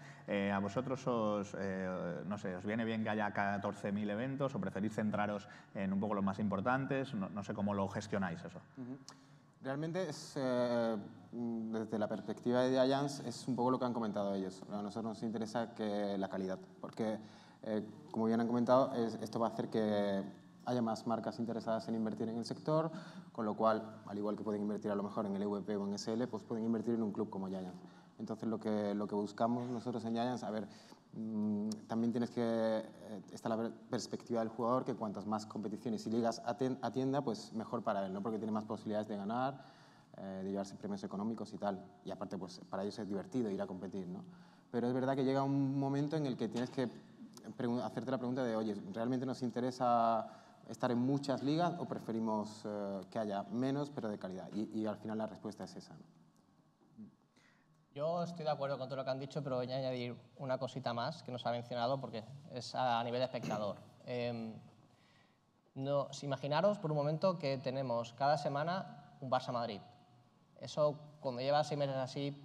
¿a vosotros no sé, os viene bien que haya 14.000 eventos o preferís centraros en un poco los más importantes? No sé cómo lo gestionáis eso. Realmente, desde la perspectiva de Giants, es un poco lo que han comentado ellos. A nosotros nos interesa que la calidad, porque, como bien han comentado, esto va a hacer que haya más marcas interesadas en invertir en el sector, con lo cual, al igual que pueden invertir a lo mejor en el EVP o en SL, pues pueden invertir en un club como Giants. Entonces, lo que buscamos nosotros en Giants, a ver, también tienes que está la perspectiva del jugador, que cuantas más competiciones y ligas atienda, pues mejor para él, ¿no? Porque tiene más posibilidades de ganar, de llevarse premios económicos y tal. Y aparte, pues para ellos es divertido ir a competir, ¿no? Pero es verdad que llega un momento en el que tienes que hacerte la pregunta de, oye, ¿realmente nos interesa estar en muchas ligas o preferimos que haya menos pero de calidad? Y al final la respuesta es esa, ¿no? Yo estoy de acuerdo con todo lo que han dicho, pero voy a añadir una cosita más que nos ha mencionado porque es a nivel de espectador. Imaginaros por un momento que tenemos cada semana un Barça-Madrid. Eso, cuando lleva 6 meses así,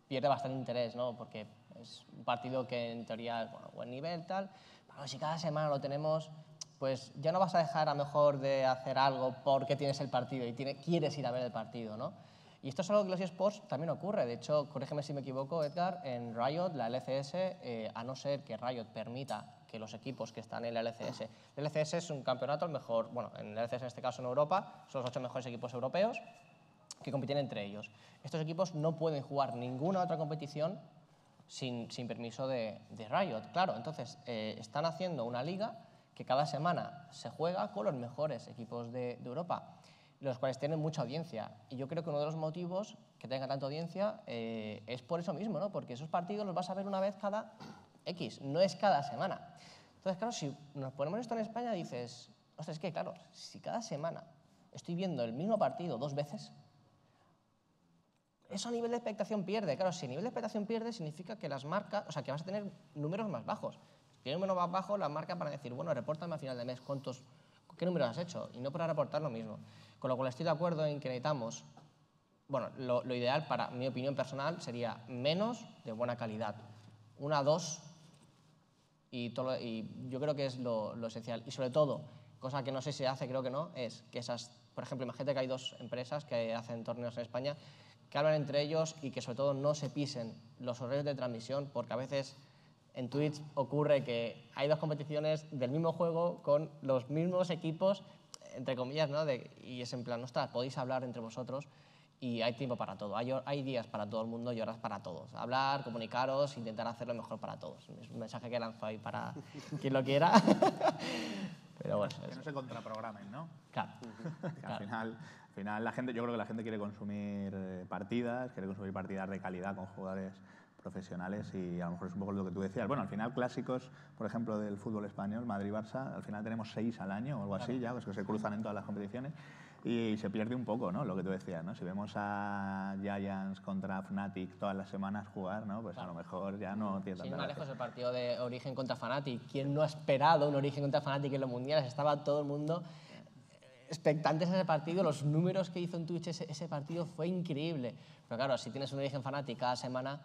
pierde bastante interés, ¿no? Porque es un partido que en teoría es buen nivel, tal. Pero si cada semana lo tenemos, pues ya no vas a dejar a lo mejor de hacer algo porque tienes el partido y quieres ir a ver el partido, ¿no? Y esto es algo que en los eSports también ocurre. De hecho, corrígeme si me equivoco, Edgar, en Riot, la LCS, a no ser que Riot permita que los equipos que están en la LCS... La LCS es un campeonato, el mejor, bueno, en la LCS en este caso en Europa, son los 8 mejores equipos europeos que compiten entre ellos. Estos equipos no pueden jugar ninguna otra competición sin permiso de Riot, claro. Entonces, están haciendo una liga que cada semana se juega con los mejores equipos de Europa, los cuales tienen mucha audiencia. Y yo creo que uno de los motivos que tenga tanta audiencia es por eso mismo, ¿no? Porque esos partidos los vas a ver una vez cada X, no es cada semana. Entonces, claro, si nos ponemos esto en España, dices, ostras, es que claro, si cada semana estoy viendo el mismo partido 2 veces, eso a nivel de expectación pierde. Claro, si a nivel de expectación pierde, significa que las marcas, o sea, que vas a tener números más bajos. Si tienes números más bajos, las marcas van a decir, bueno, repórtame a final de mes qué números has hecho, y no para reportar lo mismo. Con lo cual estoy de acuerdo en que necesitamos, bueno, lo ideal para mi opinión personal sería menos de buena calidad. 1 a 2, y yo creo que es lo esencial. Y sobre todo, cosa que no sé si se hace, creo que no, es que esas, por ejemplo, imagínate que hay 2 empresas que hacen torneos en España, que hablan entre ellos y que sobre todo no se pisen los horarios de transmisión, porque a veces en Twitch ocurre que hay 2 competiciones del mismo juego con los mismos equipos, entre comillas, ¿no? Y es en plan, ostras, podéis hablar entre vosotros y hay tiempo para todo. Hay días para todo el mundo y horas para todos. Hablar, comunicaros, intentar hacer lo mejor para todos. Es un mensaje que lanzo ahí para quien lo quiera. Pero bueno, que no se contraprogramen, ¿no? Claro. Al final la gente, yo creo que la gente quiere consumir partidas de calidad con jugadores profesionales y a lo mejor es un poco lo que tú decías. Bueno, al final clásicos, por ejemplo, del fútbol español, Madrid-Barça, al final tenemos 6 al año o algo así ya, pues que se cruzan en todas las competiciones y se pierde un poco, ¿no? Lo que tú decías, ¿no? Si vemos a Giants contra Fnatic todas las semanas jugar, ¿no? Pues a lo mejor ya no tiene tanta Sin más gracia. lejos el partido de Origen contra Fnatic. ¿Quién no ha esperado un Origen contra Fnatic en los mundiales? Estaba todo el mundo expectantes a ese partido. Los números que hizo en Twitch ese partido fue increíble. Pero claro, si tienes un Origen Fnatic cada semana,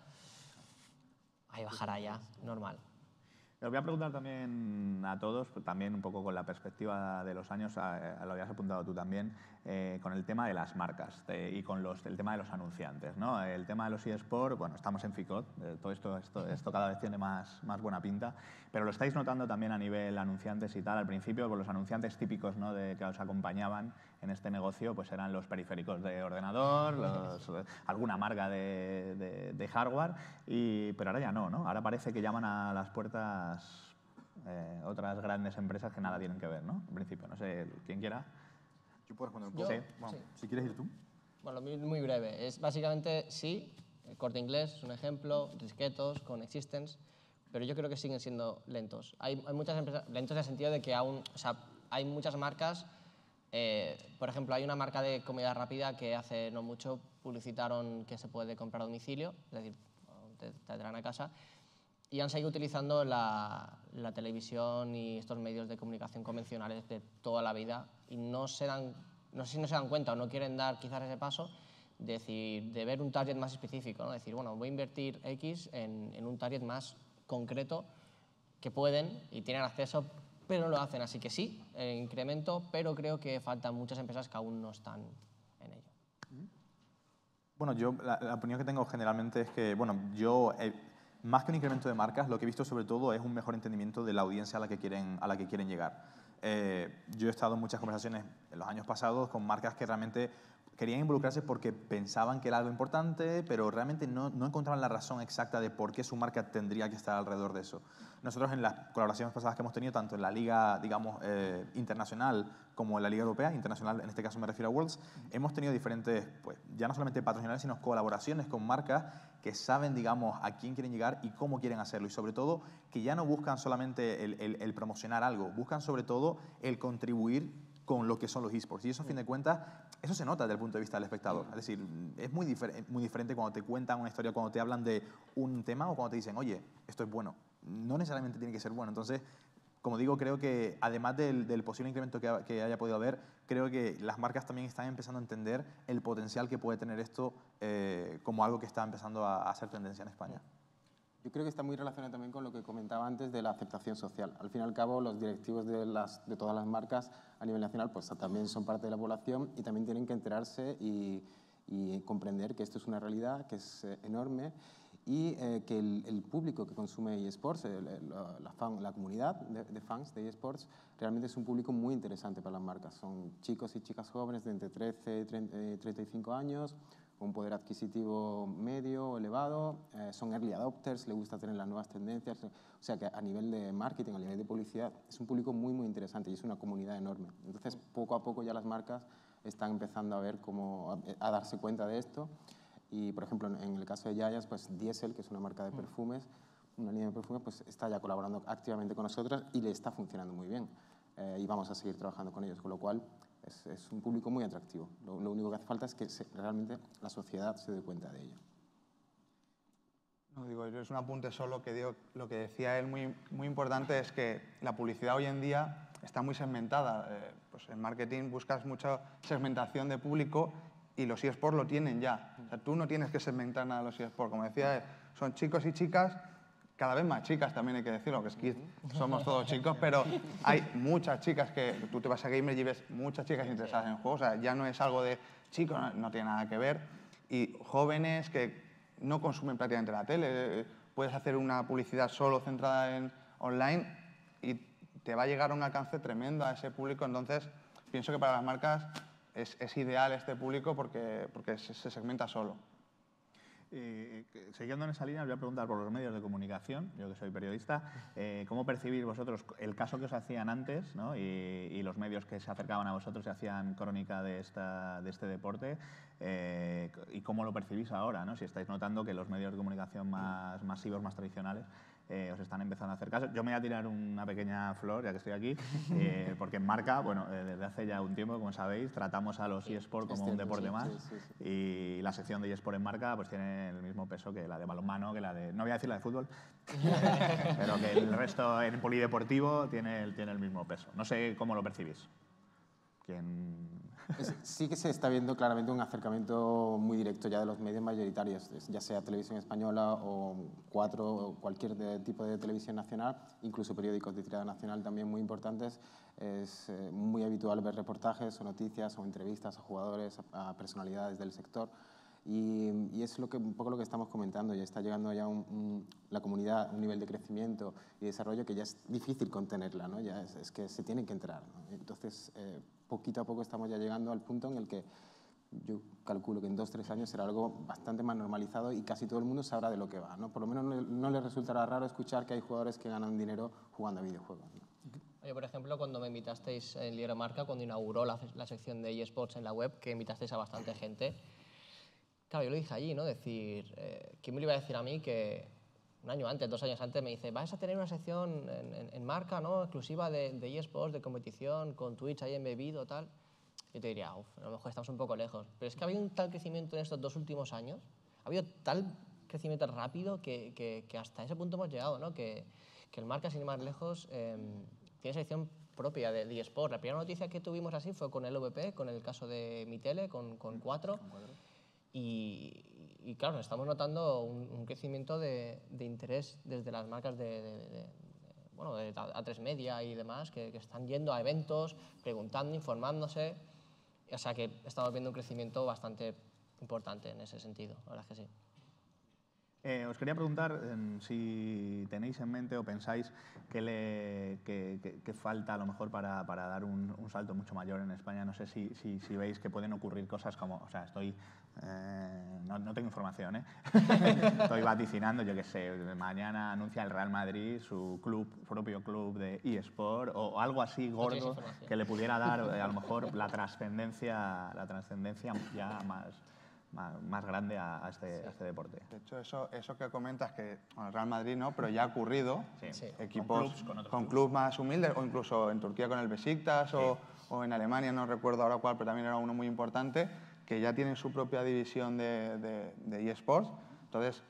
ahí bajará ya, normal. Les voy a preguntar también a todos, también un poco con la perspectiva de los años, lo habías apuntado tú también, con el tema de las marcas y con el tema de los anunciantes, ¿no? El tema de los eSports, bueno, estamos en FICOT, todo esto cada vez tiene más buena pinta, pero lo estáis notando también a nivel anunciantes y tal. Al principio, con los anunciantes típicos, ¿no?, que os acompañaban en este negocio, pues eran los periféricos de ordenador, alguna marca de hardware, pero ahora ya no, ¿no? Ahora parece que llaman a las puertas otras grandes empresas que nada tienen que ver, ¿no? En principio, no sé, ¿quién quiera? Yo puedo responder un poco. Yo, Bueno, sí. si quieres ir tú. Bueno, muy breve. Es básicamente, sí, el Corte Inglés es un ejemplo, Risquetos, con Existence, pero yo creo que siguen siendo lentos. Hay muchas empresas, lentos en el sentido de que aún, o sea, hay muchas marcas, por ejemplo, hay una marca de comida rápida que hace no mucho publicitaron que se puede comprar a domicilio, es decir, te traen a casa, y han seguido utilizando la televisión y estos medios de comunicación convencionales de toda la vida y no sé si no se dan cuenta o no quieren dar quizás ese paso de ver un target más específico, ¿no? Decir, bueno, voy a invertir X en un target más concreto que pueden y tienen acceso, pero no lo hacen. Así que sí, incremento, pero creo que faltan muchas empresas que aún no están en ello. Bueno, yo la opinión que tengo generalmente es que, bueno, yo más que un incremento de marcas, lo que he visto sobre todo es un mejor entendimiento de la audiencia a la que quieren llegar. Yo he estado en muchas conversaciones en los años pasados con marcas que realmente querían involucrarse porque pensaban que era algo importante, pero realmente no encontraban la razón exacta de por qué su marca tendría que estar alrededor de eso. Nosotros en las colaboraciones pasadas que hemos tenido, tanto en la liga, digamos, internacional como en la liga europea, internacional en este caso me refiero a Worlds, hemos tenido diferentes, pues ya no solamente patrocinadores, sino colaboraciones con marcas que saben, digamos, a quién quieren llegar y cómo quieren hacerlo. Y sobre todo, que ya no buscan solamente el promocionar algo, buscan sobre todo el contribuir con lo que son los esports. Y eso, a fin de cuentas, eso se nota desde el punto de vista del espectador. Es decir, es muy diferente cuando te cuentan una historia, cuando te hablan de un tema o cuando te dicen, oye, esto es bueno. No necesariamente tiene que ser bueno. Entonces, como digo, creo que además del posible incremento que haya podido haber, creo que las marcas también están empezando a entender el potencial que puede tener esto como algo que está empezando a hacer tendencia en España. Yo creo que está muy relacionado también con lo que comentaba antes de la aceptación social. Al fin y al cabo, los directivos de todas las marcas a nivel nacional pues también son parte de la población y también tienen que enterarse y comprender que esto es una realidad, que es enorme y que el público que consume eSports, la comunidad de fans de eSports, realmente es un público muy interesante para las marcas. Son chicos y chicas jóvenes de entre 13 y 35 años, con poder adquisitivo medio o elevado, son early adopters, les gusta tener las nuevas tendencias, o sea que a nivel de marketing, a nivel de publicidad, es un público muy, muy interesante y es una comunidad enorme. Entonces, poco a poco ya las marcas están empezando a ver a darse cuenta de esto. Y, por ejemplo, en el caso de Giants, pues Diesel, que es una marca de perfumes, una línea de perfumes, pues está ya colaborando activamente con nosotros y le está funcionando muy bien. Y vamos a seguir trabajando con ellos, con lo cual Es un público muy atractivo. Lo único que hace falta es que realmente la sociedad se dé cuenta de ello. No, digo, es un apunte solo que digo, lo que decía él muy importante es que la publicidad hoy en día está muy segmentada. Pues en marketing buscas mucha segmentación de público y los eSports lo tienen ya. O sea, tú no tienes que segmentar nada de los eSports. Como decía él, son chicos y chicas, cada vez más chicas también hay que decirlo, que es que somos todos chicos, pero hay muchas chicas que tú te vas a Gamer y ves muchas chicas interesadas en juegos. O sea, ya no es algo de chicos, no tiene nada que ver. Y jóvenes que no consumen prácticamente la tele. Puedes hacer una publicidad solo centrada en online y te va a llegar a un alcance tremendo a ese público. Entonces, pienso que para las marcas es ideal este público porque se segmenta solo. Siguiendo en esa línea, os voy a preguntar por los medios de comunicación, yo que soy periodista, ¿cómo percibís vosotros el caso que os hacían antes, ¿no? y los medios que se acercaban a vosotros y hacían crónica de este deporte? ¿Y cómo lo percibís ahora, ¿no? Si estáis notando que los medios de comunicación más masivos, más tradicionales, os están empezando a hacer caso. Yo me voy a tirar una pequeña flor, ya que estoy aquí, porque en Marca, bueno, desde hace ya un tiempo, como sabéis, tratamos a los eSports como un deporte más, y la sección de eSports en Marca pues tiene el mismo peso que la de balonmano, que la de, no voy a decir la de fútbol, pero que el resto en polideportivo tiene el mismo peso. No sé cómo lo percibís. Sí que se está viendo claramente un acercamiento muy directo ya de los medios mayoritarios, ya sea televisión española o Cuatro o cualquier tipo de televisión nacional, incluso periódicos de tirada nacional también muy importantes. Es muy habitual ver reportajes o noticias o entrevistas a jugadores, a personalidades del sector. Y es un poco lo que estamos comentando, ya está llegando ya la comunidad a un nivel de crecimiento y desarrollo que ya es difícil contenerla, ¿no? Ya es que se tienen que enterar, ¿no? Entonces, poquito a poco estamos ya llegando al punto en el que yo calculo que en 2 o 3 años será algo bastante más normalizado y casi todo el mundo sabrá de lo que va, ¿no? Por lo menos no le resultará raro escuchar que hay jugadores que ganan dinero jugando a videojuegos, ¿no? Oye, por ejemplo, cuando me invitasteis en Libre Marca, cuando inauguró la sección de eSports en la web, que invitasteis a bastante gente, claro, yo lo dije allí, ¿no? Decir, ¿quién me lo iba a decir a mí que un año antes, 2 años antes, me dice, vas a tener una sección en Marca, ¿no? Exclusiva de eSports, de competición, con Twitch ahí embebido, tal? Yo te diría, uff, a lo mejor estamos un poco lejos. Pero es que ha habido un tal crecimiento en estos 2 últimos años, ha habido tal crecimiento rápido que hasta ese punto hemos llegado, ¿no? Que el Marca, sin ir más lejos, tiene sección propia de eSports. La primera noticia que tuvimos así fue con el LVP, con el caso de Mitele, con Cuatro. Y claro, estamos notando un crecimiento de interés desde las marcas bueno, de A3 Media y demás, que están yendo a eventos, preguntando, informándose. O sea que estamos viendo un crecimiento bastante importante en ese sentido, la verdad es que sí. Os quería preguntar si tenéis en mente o pensáis que falta a lo mejor para dar un salto mucho mayor en España. No sé si veis que pueden ocurrir cosas como, o sea, no tengo información, ¿eh? Estoy vaticinando, yo qué sé, mañana anuncia el Real Madrid su propio club de eSport o algo así gordo que le pudiera dar a lo mejor la trascendencia ya más grande a este deporte. De hecho, eso que comentas, que con el Real Madrid no, pero ya ha ocurrido, equipos con clubes más humildes, o incluso en Turquía con el Besiktas, o en Alemania, no recuerdo ahora cuál, pero también era uno muy importante, que ya tienen su propia división de eSports. Entonces,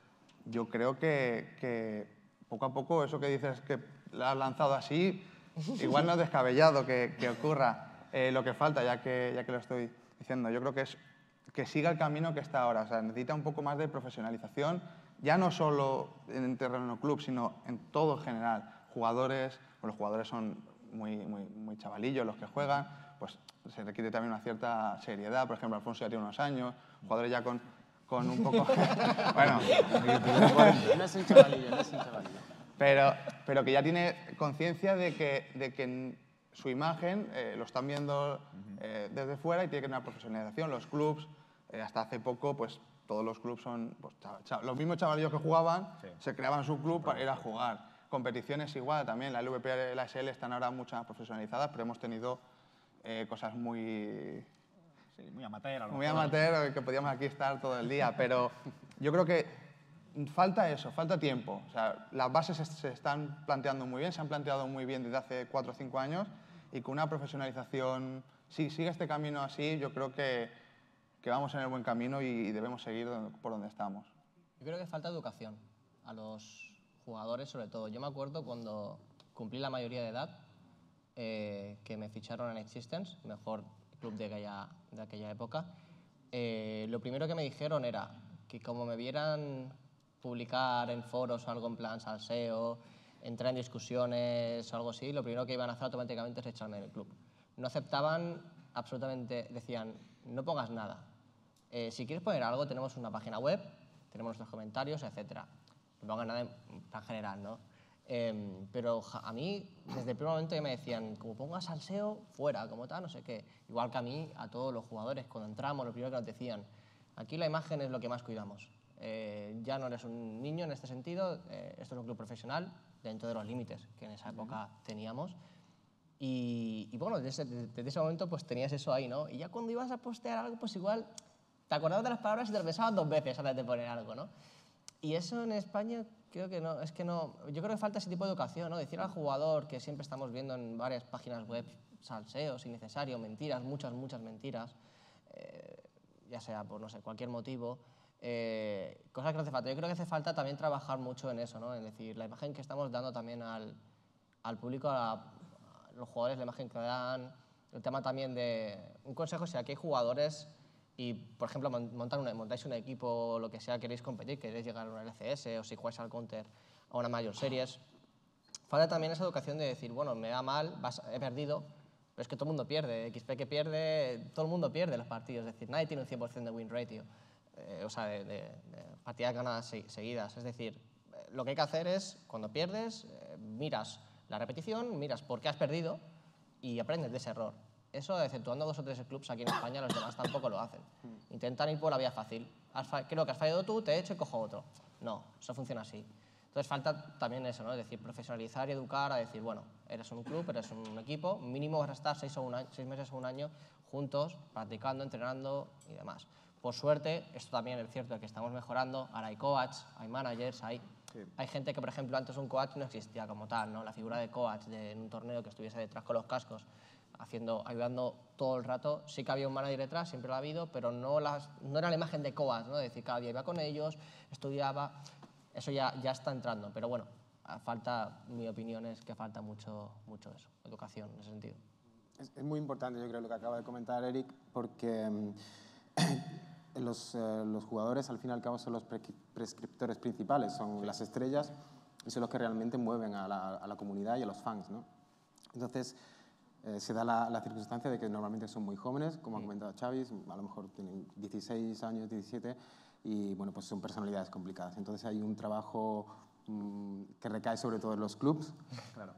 yo creo que poco a poco eso que dices que la has lanzado así, igual no es descabellado que ocurra. Lo que falta, ya que lo estoy diciendo, yo creo que es que siga el camino que está ahora. O sea, necesita un poco más de profesionalización, ya no solo en terreno club, sino en todo en general. Jugadores, pues los jugadores son muy chavalillos los que juegan, pues se requiere también una cierta seriedad. Por ejemplo, Alfonso ya tiene unos años, jugadores ya con un poco... bueno, no es un chavalillo, pero que ya tiene conciencia de que su imagen lo están viendo desde fuera y tiene que tener una profesionalización. Los clubs, hasta hace poco, pues todos los clubs son pues, los mismos chavalillos que jugaban, se creaban su club para ir a jugar. Competiciones igual también, la LVP y la SL están ahora mucho más profesionalizadas, pero hemos tenido cosas muy amateur, que podíamos aquí estar todo el día, pero yo creo que falta eso, falta tiempo. O sea, las bases se están planteando muy bien, se han planteado muy bien desde hace 4 o 5 años y con una profesionalización, si sigue este camino así, yo creo que vamos en el buen camino y debemos seguir por donde estamos. Yo creo que falta educación a los jugadores, sobre todo. Yo me acuerdo cuando cumplí la mayoría de edad, que me ficharon en Existence, mejor club de aquella época. Lo primero que me dijeron era que como me vieran publicar en foros o algo en plan salseo, entrar en discusiones o algo así, lo primero que iban a hacer automáticamente es echarme del club. No aceptaban absolutamente, decían, no pongas nada. Si quieres poner algo, tenemos una página web, tenemos nuestros comentarios, etc. No pongas nada en plan general, ¿no? Pero a mí, desde el primer momento ya me decían, como pongas salseo, fuera, como tal, no sé qué. Igual que a mí, a todos los jugadores, cuando entramos, lo primero que nos decían, aquí la imagen es lo que más cuidamos. Ya no eres un niño en este sentido, esto es un club profesional, dentro de los límites que en esa época teníamos. Y bueno, desde ese momento pues tenías eso ahí, ¿no? Y ya cuando ibas a postear algo, pues igual te acordabas de las palabras y te lo pensabas 2 veces antes de poner algo, ¿no? Y eso en España creo que no, es que no, yo creo que falta ese tipo de educación, ¿no? Decir al jugador que siempre estamos viendo en varias páginas web salseos innecesarios, mentiras, muchas mentiras, ya sea por, no sé, cualquier motivo, cosas que no hace falta. Yo creo que hace falta también trabajar mucho en eso, ¿no? Es decir, la imagen que estamos dando también al público, a los jugadores, la imagen que dan, el tema también de... Un consejo, si aquí hay jugadores y, por ejemplo, montáis un equipo o lo que sea, queréis competir, queréis llegar a una LCS o si jugáis al Counter a una Major Series, falta también esa educación de decir, bueno, me da mal, he perdido, pero es que todo el mundo pierde, XP que pierde, todo el mundo pierde los partidos, es decir, nadie tiene un 100% de win ratio, o sea, de partidas ganadas seguidas, es decir, lo que hay que hacer es, cuando pierdes, miras la repetición, miras por qué has perdido y aprendes de ese error. Eso, exceptuando 2 o 3 clubs aquí en España, los demás tampoco lo hacen. Intentan ir por la vía fácil. Creo que has fallado tú, te echo y cojo otro. No, eso funciona así. Entonces falta también eso, ¿no? Es decir, profesionalizar y educar a decir, bueno, eres un club, eres un equipo, mínimo vas a estar 6 meses o un año juntos, practicando, entrenando y demás. Por suerte, esto también es cierto que estamos mejorando, ahora hay coach, hay managers, hay gente que, por ejemplo, antes un coach no existía como tal, ¿no? La figura de coach en un torneo que estuviese detrás con los cascos, ayudando todo el rato. Sí que había un manager detrás, siempre lo ha habido, pero no era la imagen de coach, ¿no? Es decir, cada día iba con ellos, estudiaba, eso ya está entrando, pero bueno, mi opinión es que falta mucho eso, educación en ese sentido. Es muy importante, yo creo, lo que acaba de comentar Eric, porque los jugadores, al fin y al cabo, son los prescriptores principales, son las estrellas y son los que realmente mueven a la comunidad y a los fans, ¿no? Entonces, se da la circunstancia de que normalmente son muy jóvenes, como ha comentado Xavi, a lo mejor tienen 16 años, 17, y bueno, pues son personalidades complicadas. Entonces hay un trabajo que recae sobre todo en los clubs, Claro.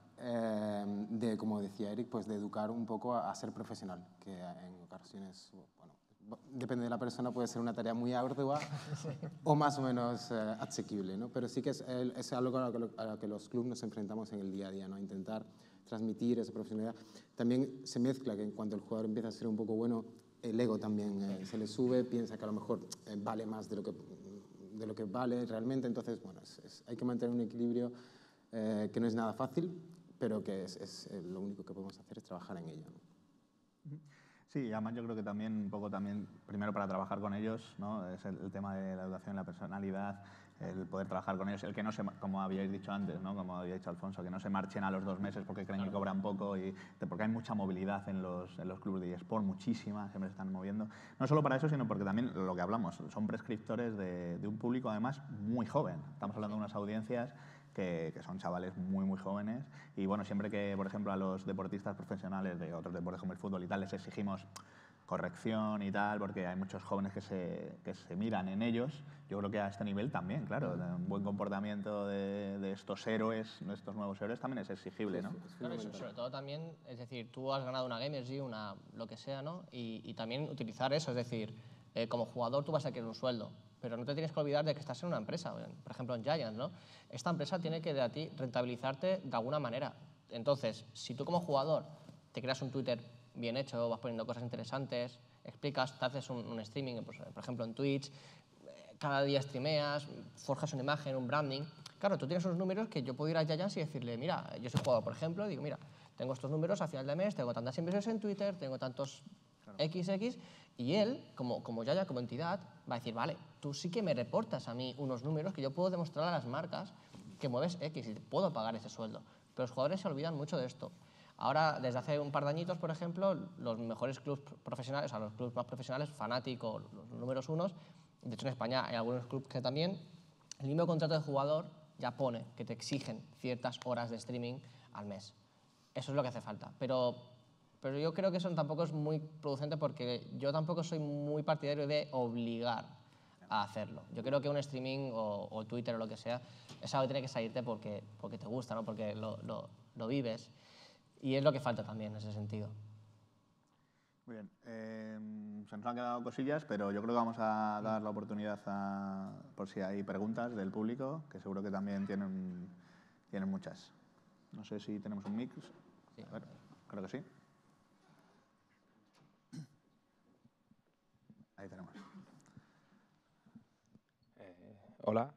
de, como decía Eric, pues de educar un poco a ser profesional, que en ocasiones, bueno, depende de la persona, puede ser una tarea muy ardua o más o menos asequible, ¿no? Pero sí que es algo a lo que los clubs nos enfrentamos en el día a día, ¿no? Intentar transmitir esa profesionalidad. También se mezcla que en cuanto el jugador empieza a ser un poco bueno, el ego también se le sube, piensa que a lo mejor vale más de lo que vale realmente. Entonces, bueno, hay que mantener un equilibrio que no es nada fácil, pero que lo único que podemos hacer es trabajar en ello, ¿no? Sí, además yo creo que también un poco primero para trabajar con ellos, ¿no? Es el tema de la educación, la personalidad, el poder trabajar con ellos, el que no se, como habíais dicho antes, ¿no? Como había dicho Alfonso, que no se marchen a los 2 meses porque creen que cobran poco y porque hay mucha movilidad en los clubes de eSport, muchísima, siempre se están moviendo. No solo para eso, sino porque también lo que hablamos, son prescriptores de un público además muy joven. Estamos hablando de unas audiencias que son chavales muy jóvenes y bueno, siempre que, por ejemplo, a los deportistas profesionales de otros deportes como el fútbol y tal, les exigimos corrección y tal, porque hay muchos jóvenes que se miran en ellos, yo creo que a este nivel también, claro, un buen comportamiento de estos héroes, de estos nuevos héroes también es exigible, ¿no? Claro, y sobre todo también, es decir, tú has ganado una Gamersy, lo que sea, ¿no? Y también utilizar eso, es decir, como jugador tú vas a querer un sueldo, pero no te tienes que olvidar de que estás en una empresa, por ejemplo en Giants, ¿no? Esta empresa tiene que de a ti rentabilizarte de alguna manera. Entonces, si tú como jugador te creas un Twitter bien hecho, vas poniendo cosas interesantes, explicas, te haces un streaming, por ejemplo en Twitch, cada día streameas, forjas una imagen, un branding. Claro, tú tienes unos números que yo puedo ir a Giants y decirle, mira, yo soy jugador, por ejemplo, y digo, mira, tengo estos números a final de mes, tengo tantas impresiones en Twitter, tengo tantos XX, y él, como Yaya, como entidad, va a decir, vale, tú sí que me reportas a mí unos números que yo puedo demostrar a las marcas que mueves X y te puedo pagar ese sueldo. Pero los jugadores se olvidan mucho de esto. Ahora, desde hace un par de añitos, por ejemplo, los mejores clubes profesionales, o sea, los clubes más profesionales, Fnatic o los números unos, de hecho en España hay algunos clubes que también, el mismo contrato de jugador ya pone que te exigen ciertas horas de streaming al mes. Eso es lo que hace falta. Pero yo creo que eso tampoco es muy producente porque yo tampoco soy muy partidario de obligar a hacerlo. Yo creo que un streaming o Twitter o lo que sea es algo que tiene que salirte porque te gusta, ¿no? Porque lo vives. Y es lo que falta también en ese sentido. Muy bien. Se nos han quedado cosillas, pero yo creo que vamos a dar la oportunidad por si hay preguntas del público, que seguro que también tienen muchas. No sé si tenemos un mix. Sí. A ver, creo que sí. Ahí tenemos. Hola.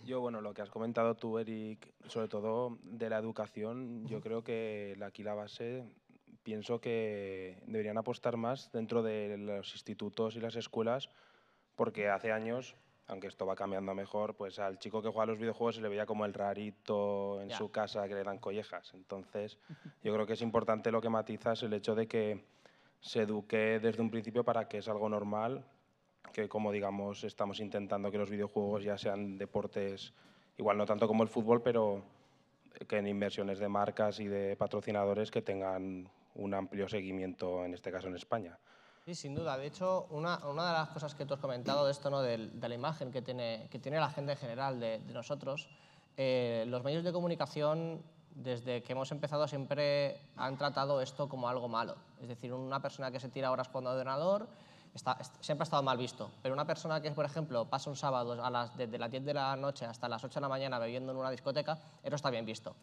Yo, bueno, lo que has comentado tú, Eric, sobre todo de la educación, yo creo que aquí la base, pienso que deberían apostar más dentro de los institutos y las escuelas, porque hace años, aunque esto va cambiando a mejor, pues al chico que juega a los videojuegos se le veía como el rarito en su casa que le dan collejas. Entonces, yo creo que es importante lo que matizas, el hecho de que se eduque desde un principio para que es algo normal, que como digamos estamos intentando que los videojuegos ya sean deportes, igual no tanto como el fútbol, pero que en inversiones de marcas y de patrocinadores que tengan un amplio seguimiento, en este caso en España. Sí, sin duda. De hecho, una de las cosas que tú has comentado de esto, ¿no? de la imagen que tiene la gente en general de nosotros, los medios de comunicación, desde que hemos empezado, siempre han tratado esto como algo malo. Es decir, una persona que se tira horas jugando al ordenador siempre ha estado mal visto. Pero una persona que, por ejemplo, pasa un sábado desde las 10 de la noche hasta las 8 de la mañana bebiendo en una discoteca, eso está bien visto.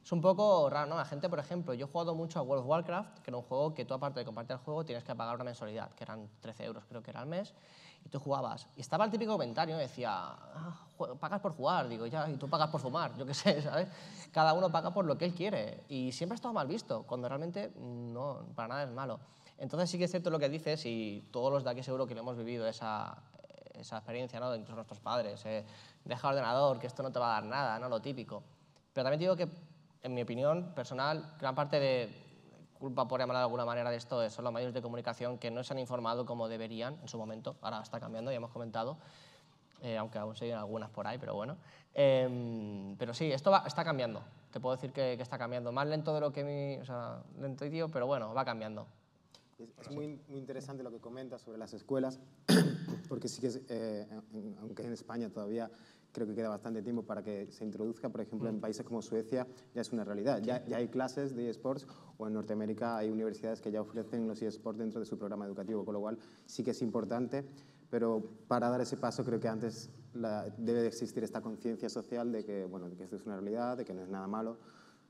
Es un poco raro, ¿no? La gente, por ejemplo, yo he jugado mucho a World of Warcraft, que era un juego que tú, aparte de compartir el juego, tienes que pagar una mensualidad, que eran 13 euros creo que era al mes, y tú jugabas. Y estaba el típico comentario, decía, pagas por jugar, digo, ya, y tú pagas por fumar, yo qué sé, ¿sabes? Cada uno paga por lo que él quiere, y siempre ha estado mal visto, cuando realmente no, para nada es malo. Entonces sí que es cierto lo que dices, y todos los de aquí seguro que lo hemos vivido, esa experiencia, ¿no? Incluso nuestros padres, deja el ordenador, que esto no te va a dar nada, ¿no? Lo típico. Pero también digo que, en mi opinión personal, gran parte de culpa, por llamarla de alguna manera, de esto son los medios de comunicación que no se han informado como deberían en su momento. Ahora está cambiando, ya hemos comentado, aunque aún siguen algunas por ahí, pero bueno. Pero sí, esto está cambiando. Te puedo decir que está cambiando. Más lento de lo que lento y tío, pero bueno, va cambiando. Es muy interesante lo que comentas sobre las escuelas, porque sí que, aunque en España todavía creo que queda bastante tiempo para que se introduzca, por ejemplo, en países como Suecia ya es una realidad. Ya hay clases de eSports, o en Norteamérica hay universidades que ya ofrecen los eSports dentro de su programa educativo, con lo cual sí que es importante, pero para dar ese paso creo que antes debe de existir esta conciencia social de que, bueno, de que esto es una realidad, de que no es nada malo,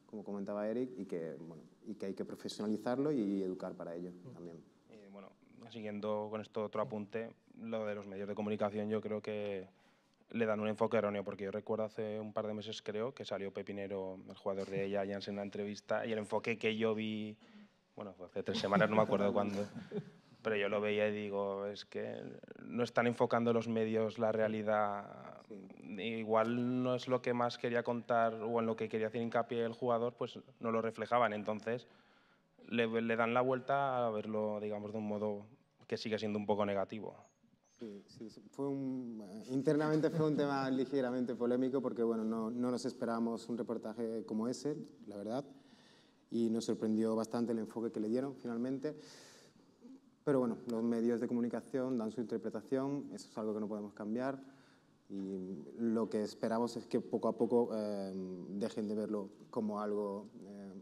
como comentaba Eric, y que hay que profesionalizarlo y educar para ello también. Y bueno, siguiendo con esto otro apunte, lo de los medios de comunicación yo creo que le dan un enfoque erróneo, porque yo recuerdo hace un par de meses, creo, que salió Pepinero, el jugador de Giants, en una entrevista, y el enfoque que yo vi, bueno, fue hace 3 semanas, no me acuerdo cuándo, pero yo lo veía y digo, es que no están enfocando los medios la realidad. Igual no es lo que más quería contar o en lo que quería hacer hincapié el jugador, pues no lo reflejaban. Entonces le dan la vuelta a verlo, digamos, de un modo que sigue siendo un poco negativo. Sí, internamente fue un tema ligeramente polémico porque bueno, no nos esperábamos un reportaje como ese, la verdad, y nos sorprendió bastante el enfoque que le dieron finalmente. Pero bueno, los medios de comunicación dan su interpretación, eso es algo que no podemos cambiar, y lo que esperamos es que poco a poco dejen de verlo como algo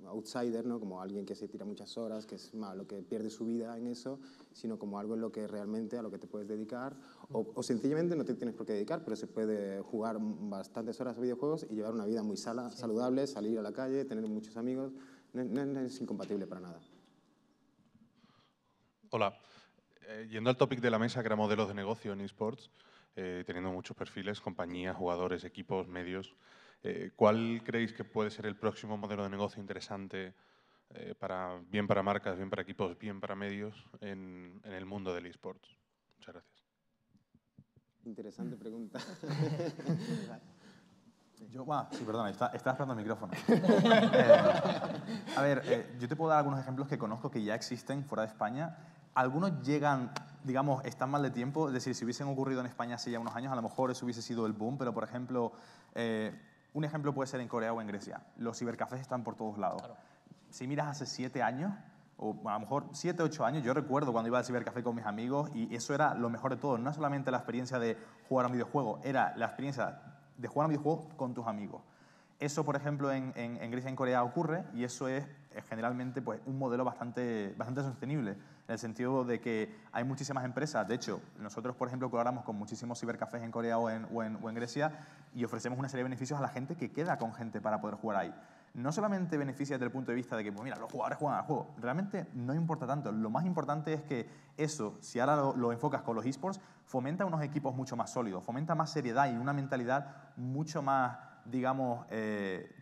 outsider, ¿no? Como alguien que se tira muchas horas, que es malo, que pierde su vida en eso, sino como algo en lo que realmente a lo que te puedes dedicar, o sencillamente no te tienes por qué dedicar, pero se puede jugar bastantes horas a videojuegos y llevar una vida muy saludable, salir a la calle, tener muchos amigos, no es incompatible para nada. Hola. Yendo al topic de la mesa, que era modelos de negocio en eSports, teniendo muchos perfiles, compañías, jugadores, equipos, medios, ¿cuál creéis que puede ser el próximo modelo de negocio interesante bien para marcas, bien para equipos, bien para medios en el mundo del eSports? Muchas gracias. Interesante pregunta. Sí, perdona, estaba esperando el micrófono. Yo te puedo dar algunos ejemplos que conozco que ya existen fuera de España. Algunos llegan, digamos, están mal de tiempo, es decir, si hubiesen ocurrido en España hace ya unos años, a lo mejor eso hubiese sido el boom, pero por ejemplo, un ejemplo puede ser en Corea o en Grecia. Los cibercafés están por todos lados. Claro. Si miras hace 7 años, o a lo mejor 7, 8 años, yo recuerdo cuando iba al cibercafé con mis amigos y eso era lo mejor de todo. No solamente la experiencia de jugar a un videojuego, era la experiencia de jugar a un videojuego con tus amigos. Eso, por ejemplo, en Grecia y en Corea ocurre y eso es generalmente pues, un modelo bastante sostenible, en el sentido de que hay muchísimas empresas. De hecho, nosotros, por ejemplo, colaboramos con muchísimos cibercafés en Corea o en Grecia y ofrecemos una serie de beneficios a la gente que queda con gente para poder jugar ahí. No solamente beneficia desde el punto de vista de que, pues mira, los jugadores juegan al juego. Realmente no importa tanto. Lo más importante es que eso, si ahora lo enfocas con los eSports, fomenta unos equipos mucho más sólidos, fomenta más seriedad y una mentalidad mucho más, digamos,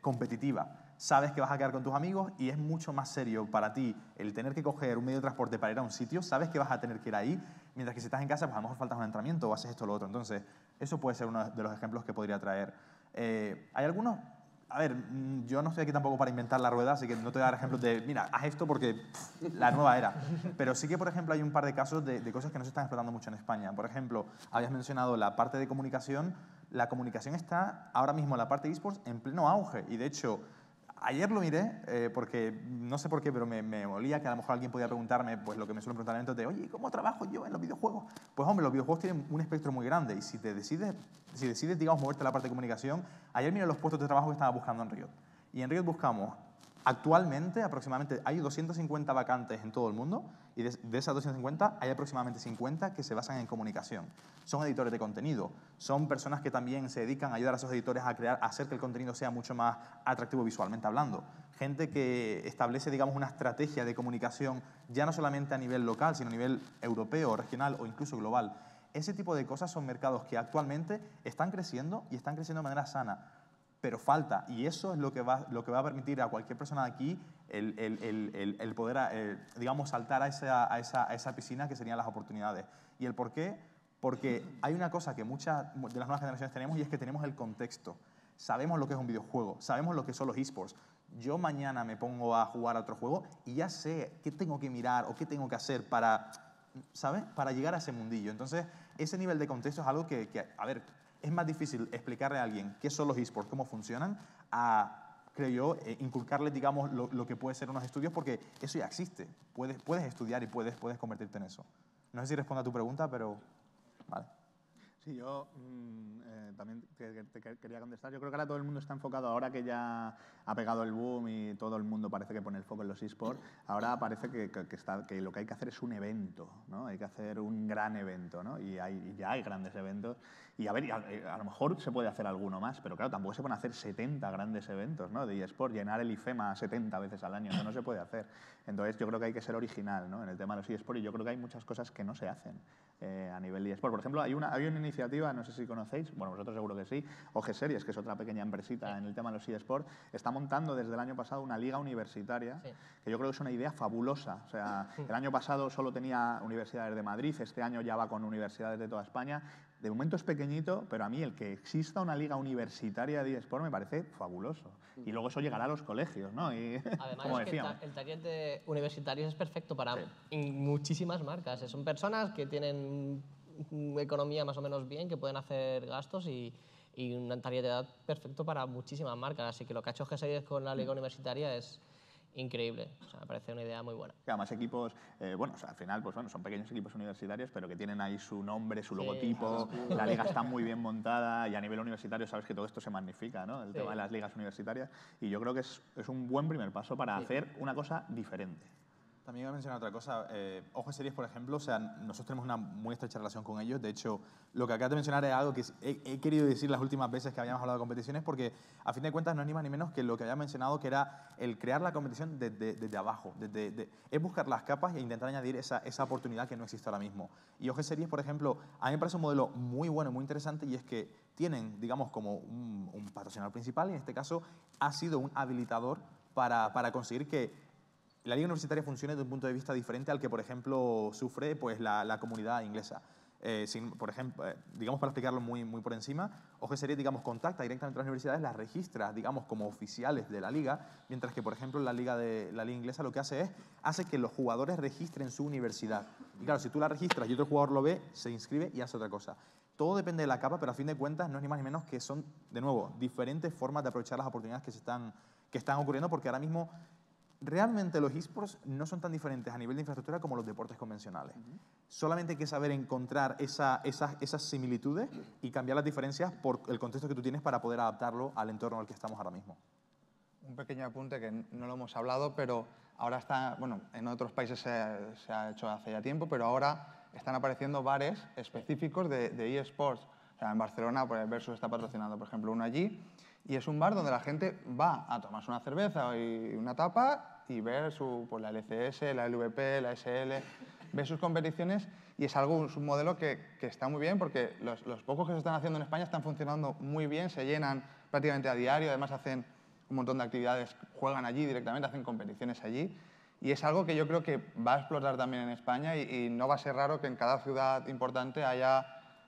competitiva. Sabes que vas a quedar con tus amigos y es mucho más serio para ti el tener que coger un medio de transporte para ir a un sitio, sabes que vas a tener que ir ahí, mientras que si estás en casa, pues a lo mejor faltas un entrenamiento o haces esto o lo otro. Entonces, eso puede ser uno de los ejemplos que podría traer. Hay algunos... A ver, yo no estoy aquí tampoco para inventar la rueda, así que no te voy a dar ejemplos de, mira, haz esto porque la nueva era. Pero sí que, por ejemplo, hay un par de casos de cosas que no se están explotando mucho en España. Por ejemplo, habías mencionado la parte de comunicación. La comunicación está ahora mismo en la parte de eSports en pleno auge. Y, de hecho, ayer lo miré porque no sé por qué, pero me olía que a lo mejor alguien podía preguntarme pues, lo que me suelen preguntar en eventos de, oye, ¿cómo trabajo yo en los videojuegos? Pues, hombre, los videojuegos tienen un espectro muy grande y si decides, digamos, moverte a la parte de comunicación, ayer miré los puestos de trabajo que estaba buscando en Riot. Y en Riot buscamos, actualmente, aproximadamente, hay 250 vacantes en todo el mundo y de esas 250 hay aproximadamente 50 que se basan en comunicación. Son editores de contenido, son personas que también se dedican a ayudar a esos editores a hacer que el contenido sea mucho más atractivo visualmente hablando. Gente que establece, digamos, una estrategia de comunicación ya no solamente a nivel local, sino a nivel europeo, regional o incluso global. Ese tipo de cosas son mercados que actualmente están creciendo y están creciendo de manera sana. Pero falta, y eso es lo que va a permitir a cualquier persona de aquí el poder, digamos, saltar a esa piscina que serían las oportunidades. ¿Y el por qué? Porque hay una cosa que muchas de las nuevas generaciones tenemos y es que tenemos el contexto. Sabemos lo que es un videojuego, sabemos lo que son los eSports. Yo mañana me pongo a jugar a otro juego y ya sé qué tengo que mirar o qué tengo que hacer para, ¿sabes? Para llegar a ese mundillo. Entonces, ese nivel de contexto es algo que a ver, es más difícil explicarle a alguien qué son los eSports, cómo funcionan, creo yo, inculcarle, digamos, lo que puede ser unos estudios, porque eso ya existe. Puedes estudiar y puedes convertirte en eso. No sé si respondo a tu pregunta, pero... Vale. Sí, yo también te quería contestar. Yo creo que ahora todo el mundo está enfocado, ahora que ya ha pegado el boom y todo el mundo parece que pone el foco en los eSports, ahora parece que lo que hay que hacer es un evento, ¿no? Hay que hacer un gran evento, ¿no? Y ya hay grandes eventos. Y a ver, a lo mejor se puede hacer alguno más, pero claro, tampoco se pueden hacer 70 grandes eventos, ¿no? De eSports, llenar el IFEMA 70 veces al año, eso no se puede hacer. Entonces yo creo que hay que ser original, ¿no? En el tema de los eSports, y yo creo que hay muchas cosas que no se hacen a nivel de eSports. Por ejemplo, hay una iniciativa, no sé si conocéis, bueno, vosotros seguro que sí, OG Series, que es otra pequeña empresita en el tema de los eSports, está montando desde el año pasado una liga universitaria, que yo creo que es una idea fabulosa. O sea, el año pasado solo tenía universidades de Madrid, este año ya va con universidades de toda España. De momento es pequeñito, pero a mí el que exista una liga universitaria de eSports me parece fabuloso. Y luego eso llegará a los colegios, ¿no? Y, además, como es que el target de universitarios es perfecto para muchísimas marcas. Son personas que tienen economía más o menos bien, que pueden hacer gastos y un target de edad perfecto para muchísimas marcas. Así que lo que ha hecho G6 con la liga universitaria es increíble. O sea, me parece una idea muy buena. Que además equipos, bueno, o sea, al final, pues bueno, son pequeños equipos universitarios, pero que tienen ahí su nombre, su logotipo, la liga está muy bien montada y a nivel universitario sabes que todo esto se magnifica, ¿no? El tema de las ligas universitarias, y yo creo que es un buen primer paso para hacer una cosa diferente. También iba a mencionar otra cosa. OG Series, por ejemplo, o sea, nosotros tenemos una muy estrecha relación con ellos. De hecho, lo que acabas de mencionar es algo que he querido decir las últimas veces que habíamos hablado de competiciones, porque a fin de cuentas no es ni más ni menos que lo que había mencionado, que era el crear la competición desde abajo. Es buscar las capas e intentar añadir esa oportunidad que no existe ahora mismo. Y OG Series, por ejemplo, a mí me parece un modelo muy bueno y muy interesante, y es que tienen, digamos, como un patrocinador principal, y en este caso ha sido un habilitador para conseguir que la liga universitaria funcione desde un punto de vista diferente al que, por ejemplo, sufre pues, la comunidad inglesa. Por ejemplo, digamos para explicarlo muy por encima, OG Series, digamos, contacta directamente a las universidades, las registra, digamos, como oficiales de la liga, mientras que, por ejemplo, la liga inglesa lo que hace que los jugadores registren su universidad. Y claro, si tú la registras y otro jugador lo ve, se inscribe y hace otra cosa. Todo depende de la capa, pero a fin de cuentas no es ni más ni menos que son, de nuevo, diferentes formas de aprovechar las oportunidades que están ocurriendo, porque ahora mismo realmente los esports no son tan diferentes a nivel de infraestructura como los deportes convencionales. Solamente hay que saber encontrar esas similitudes y cambiar las diferencias por el contexto que tú tienes para poder adaptarlo al entorno en el que estamos ahora mismo. Un pequeño apunte que no lo hemos hablado, pero ahora está, bueno, en otros países se ha hecho hace ya tiempo, pero ahora están apareciendo bares específicos de eSports. O sea, en Barcelona, pues, Versus está patrocinando, por ejemplo, uno allí, y es un bar donde la gente va a tomarse una cerveza y una tapa y ver pues, la LCS, la LVP, la SL, ver sus competiciones, y es un modelo que está muy bien porque los pocos que se están haciendo en España están funcionando muy bien, se llenan prácticamente a diario, además hacen un montón de actividades, juegan allí directamente, hacen competiciones allí, y es algo que yo creo que va a explotar también en España y no va a ser raro que en cada ciudad importante haya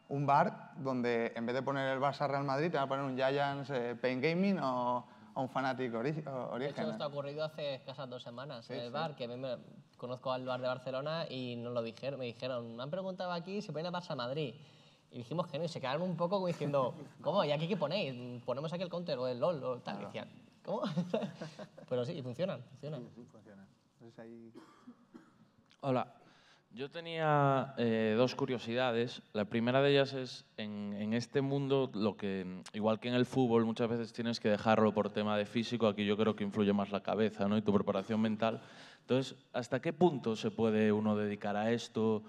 un bar donde en vez de poner el Barça Real Madrid te van a poner un Giants Pain Gaming o un Fnatic Origen. De hecho, esto ha ocurrido hace escasas 2 semanas en el bar, que conozco al bar de Barcelona y nos lo dijeron, me dijeron, me han preguntado aquí si ponen el Barça Madrid. Y dijimos que no, y se quedaron un poco como diciendo, ¿cómo? ¿Y aquí qué ponéis? ¿Ponemos aquí el Counter o el LOL o tal? Y decían, ¿cómo? Pero sí, funcionan. Sí, funcionan. Entonces ahí... Hola. Yo tenía 2 curiosidades. La primera de ellas es, en este mundo, lo que, igual que en el fútbol, muchas veces tienes que dejarlo por tema de físico, aquí yo creo que influye más la cabeza, ¿no? Y tu preparación mental. Entonces, ¿hasta qué punto se puede uno dedicar a esto?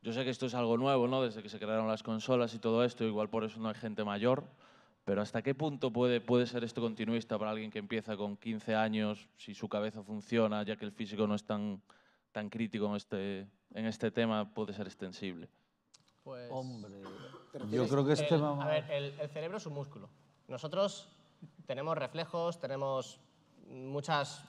Yo sé que esto es algo nuevo, ¿no? Desde que se crearon las consolas y todo esto, igual por eso no hay gente mayor, pero ¿hasta qué punto puede ser esto continuista para alguien que empieza con 15 años, si su cabeza funciona, ya que el físico no es tan crítico en este tema, puede ser extensible? Pues, hombre, yo creo que este tema... A ver, el cerebro es un músculo. Nosotros tenemos reflejos, tenemos muchas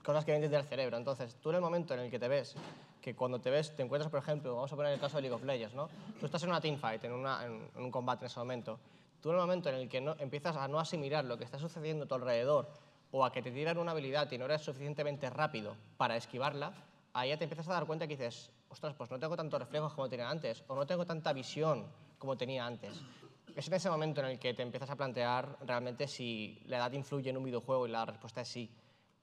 cosas que vienen desde el cerebro. Entonces, tú en el momento en el que te ves, que cuando te encuentras, por ejemplo, vamos a poner el caso de League of Legends, ¿no? Tú estás en una teamfight, en un combate en ese momento. Tú en el momento en el que empiezas a no asimilar lo que está sucediendo a tu alrededor o a que te tiran una habilidad y no eres suficientemente rápido para esquivarla, ahí ya te empiezas a dar cuenta que dices, ostras, pues no tengo tantos reflejos como tenía antes, o no tengo tanta visión como tenía antes. Es en ese momento en el que te empiezas a plantear realmente si la edad influye en un videojuego, y la respuesta es sí,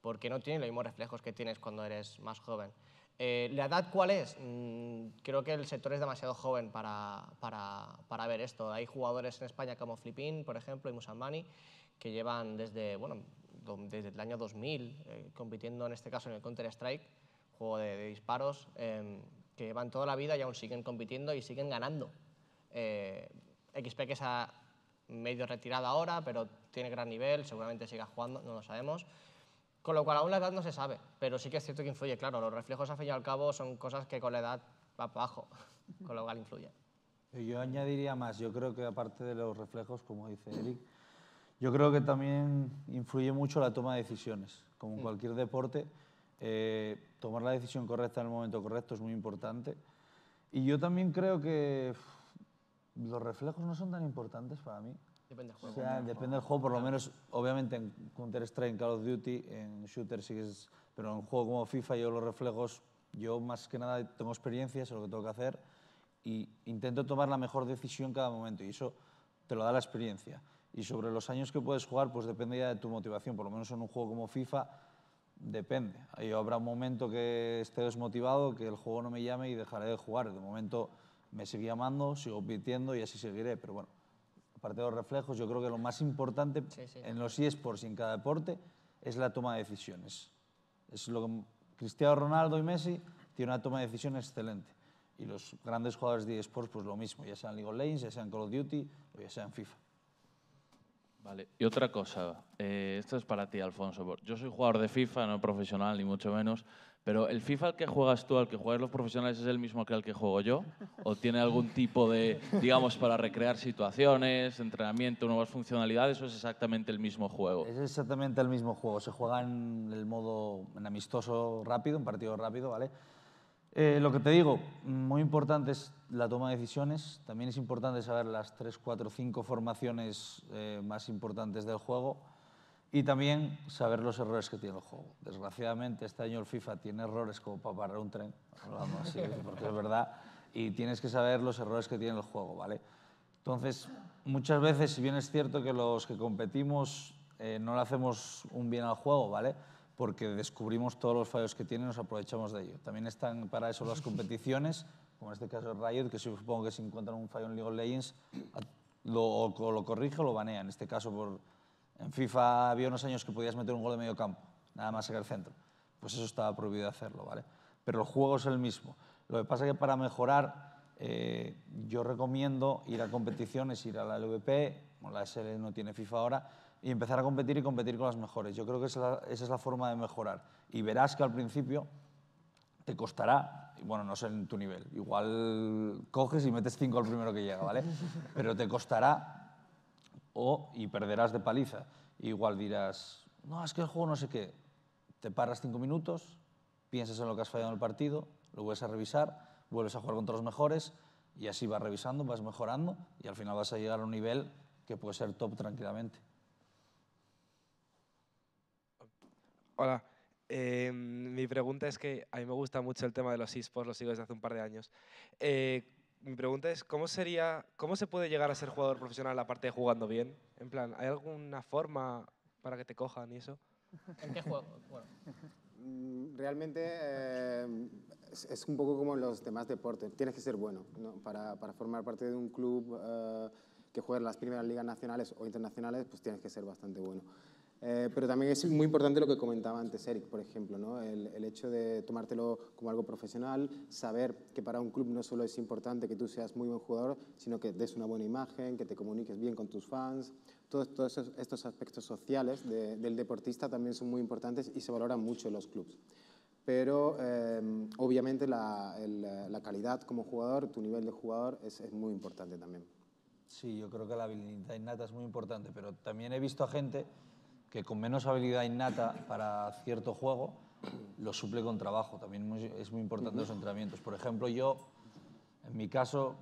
porque no tienes los mismos reflejos que tienes cuando eres más joven. ¿La edad cuál es? Creo que el sector es demasiado joven para ver esto. Hay jugadores en España como Flipin, por ejemplo, y Musamani, que llevan desde el año 2000 compitiendo, en este caso, en el Counter-Strike, juego de disparos, que llevan toda la vida y aún siguen compitiendo y siguen ganando. XP, que se ha medio retirado ahora, pero tiene gran nivel, seguramente siga jugando, no lo sabemos. Con lo cual aún la edad no se sabe, pero sí que es cierto que influye, claro. Los reflejos, al fin y al cabo, son cosas que con la edad va para abajo, con lo cual influye. Yo añadiría más. Yo creo que aparte de los reflejos, como dice Eric, yo creo que también influye mucho la toma de decisiones. Como en cualquier deporte, tomar la decisión correcta en el momento correcto es muy importante. Y yo también creo que los reflejos no son tan importantes para mí. Depende del juego. O sea, depende del juego, por lo menos, obviamente en Counter-Strike, en Call of Duty, en Shooter sí que es... Pero en un juego como FIFA, yo los reflejos, yo más que nada tengo experiencia, sé lo que tengo que hacer y intento tomar la mejor decisión en cada momento, y eso te lo da la experiencia. Y sobre los años que puedes jugar, pues depende ya de tu motivación. Por lo menos en un juego como FIFA, depende. Ahí habrá un momento que esté desmotivado, que el juego no me llame y dejaré de jugar. De momento me sigue llamando, sigo compitiendo y así seguiré, pero bueno. Aparte de los reflejos, yo creo que lo más importante en los eSports y en cada deporte es la toma de decisiones. Es lo que Cristiano Ronaldo y Messi tienen una toma de decisiones excelente. Y los grandes jugadores de eSports, pues lo mismo, ya sea en League of Legends, ya sea en Call of Duty o ya sea en FIFA. Vale, y otra cosa, esto es para ti, Alfonso. Yo soy jugador de FIFA, no profesional ni mucho menos, Pero ¿el FIFA al que juegas tú, al que juegan los profesionales, es el mismo que el que juego yo? ¿O tiene algún tipo de, digamos, para recrear situaciones, entrenamiento, nuevas funcionalidades, o es exactamente el mismo juego? Es exactamente el mismo juego. Se juega en el modo en amistoso rápido, en partido rápido, ¿vale? Lo que te digo, muy importante es la toma de decisiones. También es importante saber las 3, 4, 5 formaciones más importantes del juego. Y también saber los errores que tiene el juego. Desgraciadamente, este año el FIFA tiene errores como para parar un tren, hablando así, porque es verdad, y tienes que saber los errores que tiene el juego, ¿vale? Entonces, muchas veces, si bien es cierto que los que competimos no le hacemos un bien al juego, ¿vale? Porque descubrimos todos los fallos que tiene y nos aprovechamos de ello. También están para eso las competiciones, como en este caso Riot, que supongo que si encuentran un fallo en League of Legends, lo corrige o lo banea. En este caso, en FIFA había unos años que podías meter un gol de medio campo, nada más sacar el centro. Pues eso estaba prohibido hacerlo, ¿vale? Pero el juego es el mismo. Lo que pasa es que para mejorar, yo recomiendo ir a competiciones, ir a la LVP, bueno, la SL no tiene FIFA ahora, y empezar a competir y competir con las mejores. Yo creo que esa es la forma de mejorar. Y verás que al principio te costará, y bueno, no sé en tu nivel, igual coges y metes 5 al primero que llega, ¿vale? Pero te costará y perderás de paliza. Igual dirás, no, es que el juego no sé qué. Te paras 5 minutos, piensas en lo que has fallado en el partido, lo vuelves a revisar, vuelves a jugar contra los mejores y así vas revisando, vas mejorando y al final vas a llegar a un nivel que puede ser top tranquilamente. Hola. Mi pregunta es que a mí me gusta mucho el tema de los eSports, lo sigo desde hace un par de años. Mi pregunta es, ¿cómo se puede llegar a ser jugador profesional aparte de jugando bien? En plan, ¿hay alguna forma para que te cojan y eso? ¿En qué juego? Bueno. Realmente es un poco como los demás deportes. Tienes que ser bueno, ¿no? Para formar parte de un club que juegue en las primeras ligas nacionales o internacionales, pues tienes que ser bastante bueno. Pero también es muy importante lo que comentaba antes Eric, por ejemplo, ¿no? El hecho de tomártelo como algo profesional, saber que para un club no solo es importante que tú seas muy buen jugador, sino que des una buena imagen, que te comuniques bien con tus fans. Todos estos aspectos sociales del deportista también son muy importantes y se valoran mucho en los clubes. Pero obviamente la calidad como jugador, tu nivel de jugador es muy importante también. Sí, yo creo que la habilidad innata es muy importante, pero también he visto a gente que con menos habilidad innata para cierto juego lo suple con trabajo. También es muy importante los entrenamientos. Por ejemplo, yo, en mi caso,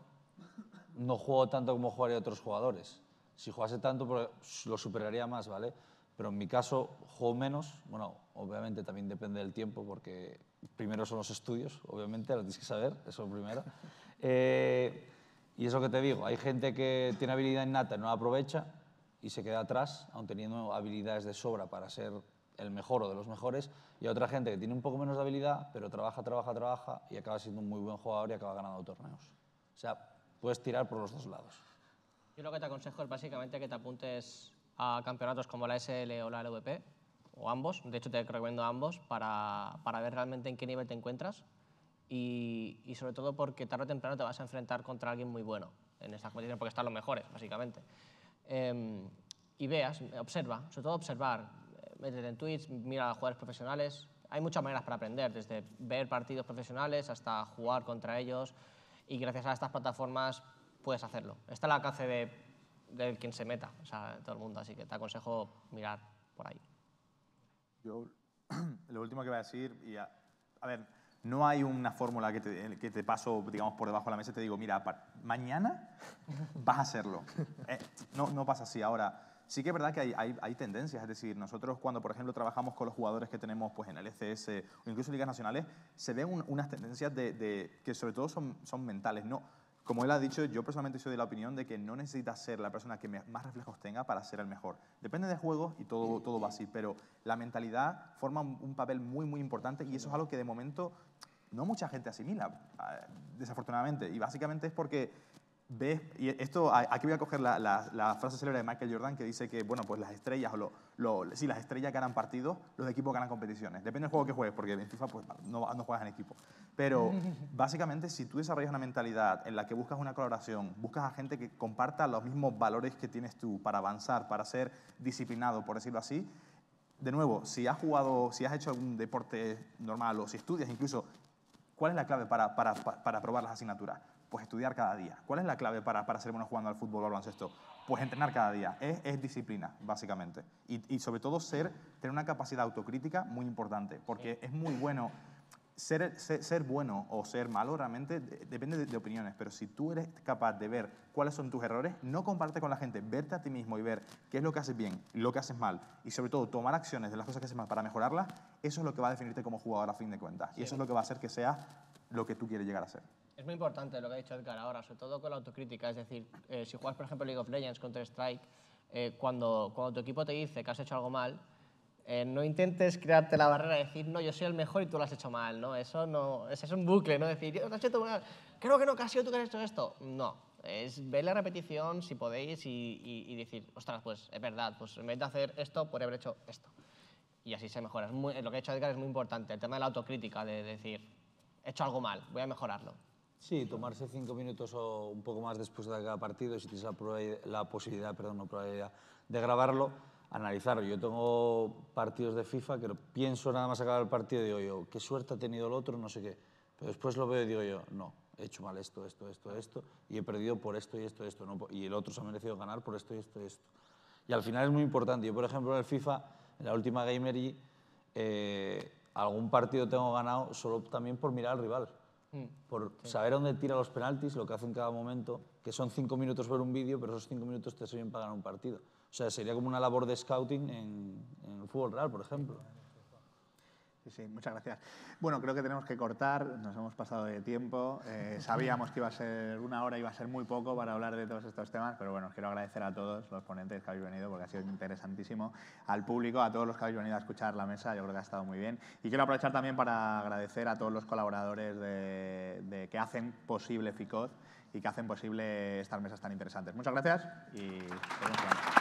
no juego tanto como jugaría otros jugadores. Si jugase tanto, lo superaría más, ¿vale? Pero en mi caso, juego menos. Bueno, obviamente también depende del tiempo, porque primero son los estudios, obviamente, lo tienes que saber, eso es lo primero. Y es lo que te digo, hay gente que tiene habilidad innata y no la aprovecha, y se queda atrás, aun teniendo habilidades de sobra para ser el mejor o de los mejores, y hay otra gente que tiene un poco menos de habilidad, pero trabaja y acaba siendo un muy buen jugador y acaba ganando torneos. O sea, puedes tirar por los dos lados. Yo lo que te aconsejo es básicamente que te apuntes a campeonatos como la SL o la LVP, o ambos, de hecho te recomiendo ambos, para ver realmente en qué nivel te encuentras y sobre todo porque tarde o temprano te vas a enfrentar contra alguien muy bueno en esta competición, porque están los mejores, básicamente. Y veas, observa, sobre todo observar, métete en Twitch, mira a jugadores profesionales. Hay muchas maneras para aprender, desde ver partidos profesionales hasta jugar contra ellos, y gracias a estas plataformas puedes hacerlo. Está al alcance de quien se meta, o sea, todo el mundo, así que te aconsejo mirar por ahí. Yo lo último que voy a decir, a ver, no hay una fórmula que te paso, digamos, por debajo de la mesa y te digo, mira, mañana vas a hacerlo. No pasa así. Ahora, sí que es verdad que hay tendencias. Es decir, nosotros cuando, por ejemplo, trabajamos con los jugadores que tenemos pues, en el LCS o incluso en ligas nacionales, se ven unas tendencias que sobre todo son mentales. No, como él ha dicho, yo personalmente soy de la opinión de que no necesitas ser la persona que más reflejos tenga para ser el mejor. Depende de juegos y todo va así, pero la mentalidad forma un papel muy, muy importante y eso es algo que de momento no mucha gente asimila, desafortunadamente. Y básicamente es porque ves, y esto, aquí voy a coger la frase célebre de Michael Jordan que dice que, bueno, pues las estrellas, sí, las estrellas ganan partidos, los equipos ganan competiciones. Depende del juego que juegues, porque en FIFA pues, no juegas en equipo. Pero básicamente, si tú desarrollas una mentalidad en la que buscas una colaboración, buscas a gente que comparta los mismos valores que tienes tú para avanzar, para ser disciplinado, por decirlo así, de nuevo, si has jugado, si has hecho algún deporte normal o si estudias incluso, ¿cuál es la clave para aprobar las asignaturas? Pues estudiar cada día. ¿Cuál es la clave para ser bueno jugando al fútbol o al baloncesto? Pues entrenar cada día. Es disciplina, básicamente. Y sobre todo tener una capacidad autocrítica muy importante, porque es muy bueno. Ser bueno o ser malo realmente depende de opiniones, pero si tú eres capaz de ver cuáles son tus errores, no comparte con la gente, verte a ti mismo y ver qué es lo que haces bien, lo que haces mal, y sobre todo tomar acciones de las cosas que haces mal para mejorarlas, eso es lo que va a definirte como jugador a fin de cuentas. Y eso es lo que va a hacer que seas lo que tú quieres llegar a ser. Es muy importante lo que ha dicho Edgar ahora, sobre todo con la autocrítica. Es decir, si juegas, por ejemplo, League of Legends, Counter-Strike, cuando tu equipo te dice que has hecho algo mal, no intentes crearte la barrera de decir, no, yo soy el mejor y tú lo has hecho mal, ¿no? Eso es un bucle, ¿no? Decir, yo lo has hecho mal, creo que no, que has sido tú que has hecho esto. No, es ver la repetición, si podéis, y decir, ostras, pues es verdad, pues en vez de hacer esto, podría haber hecho esto. Y así se mejora. Lo que ha hecho Edgar es muy importante, el tema de la autocrítica, de decir, he hecho algo mal, voy a mejorarlo. Sí, tomarse 5 minutos o un poco más después de cada partido, si tienes la posibilidad, de grabarlo, analizarlo. Yo tengo partidos de FIFA que pienso nada más acabar el partido y digo yo, qué suerte ha tenido el otro, no sé qué. Pero después lo veo y digo yo, no, he hecho mal esto, y he perdido por esto y esto, no, y el otro se ha merecido ganar por esto y esto y esto. Y al final es muy importante. Yo, por ejemplo, en el FIFA, en la última Gamery, algún partido tengo ganado solo también por mirar al rival. Por saber dónde tira los penaltis, lo que hace en cada momento, que son 5 minutos ver un vídeo, pero esos 5 minutos te sirven para ganar un partido. O sea, sería como una labor de scouting en el fútbol real, por ejemplo. Sí, muchas gracias. Bueno, creo que tenemos que cortar, nos hemos pasado de tiempo. Sabíamos que iba a ser 1 hora, iba a ser muy poco para hablar de todos estos temas, pero bueno, os quiero agradecer a todos los ponentes que habéis venido porque ha sido interesantísimo, al público, a todos los que habéis venido a escuchar la mesa, yo creo que ha estado muy bien. Y quiero aprovechar también para agradecer a todos los colaboradores que hacen posible FICOD y que hacen posible estas mesas tan interesantes. Muchas gracias y seguimos pronto.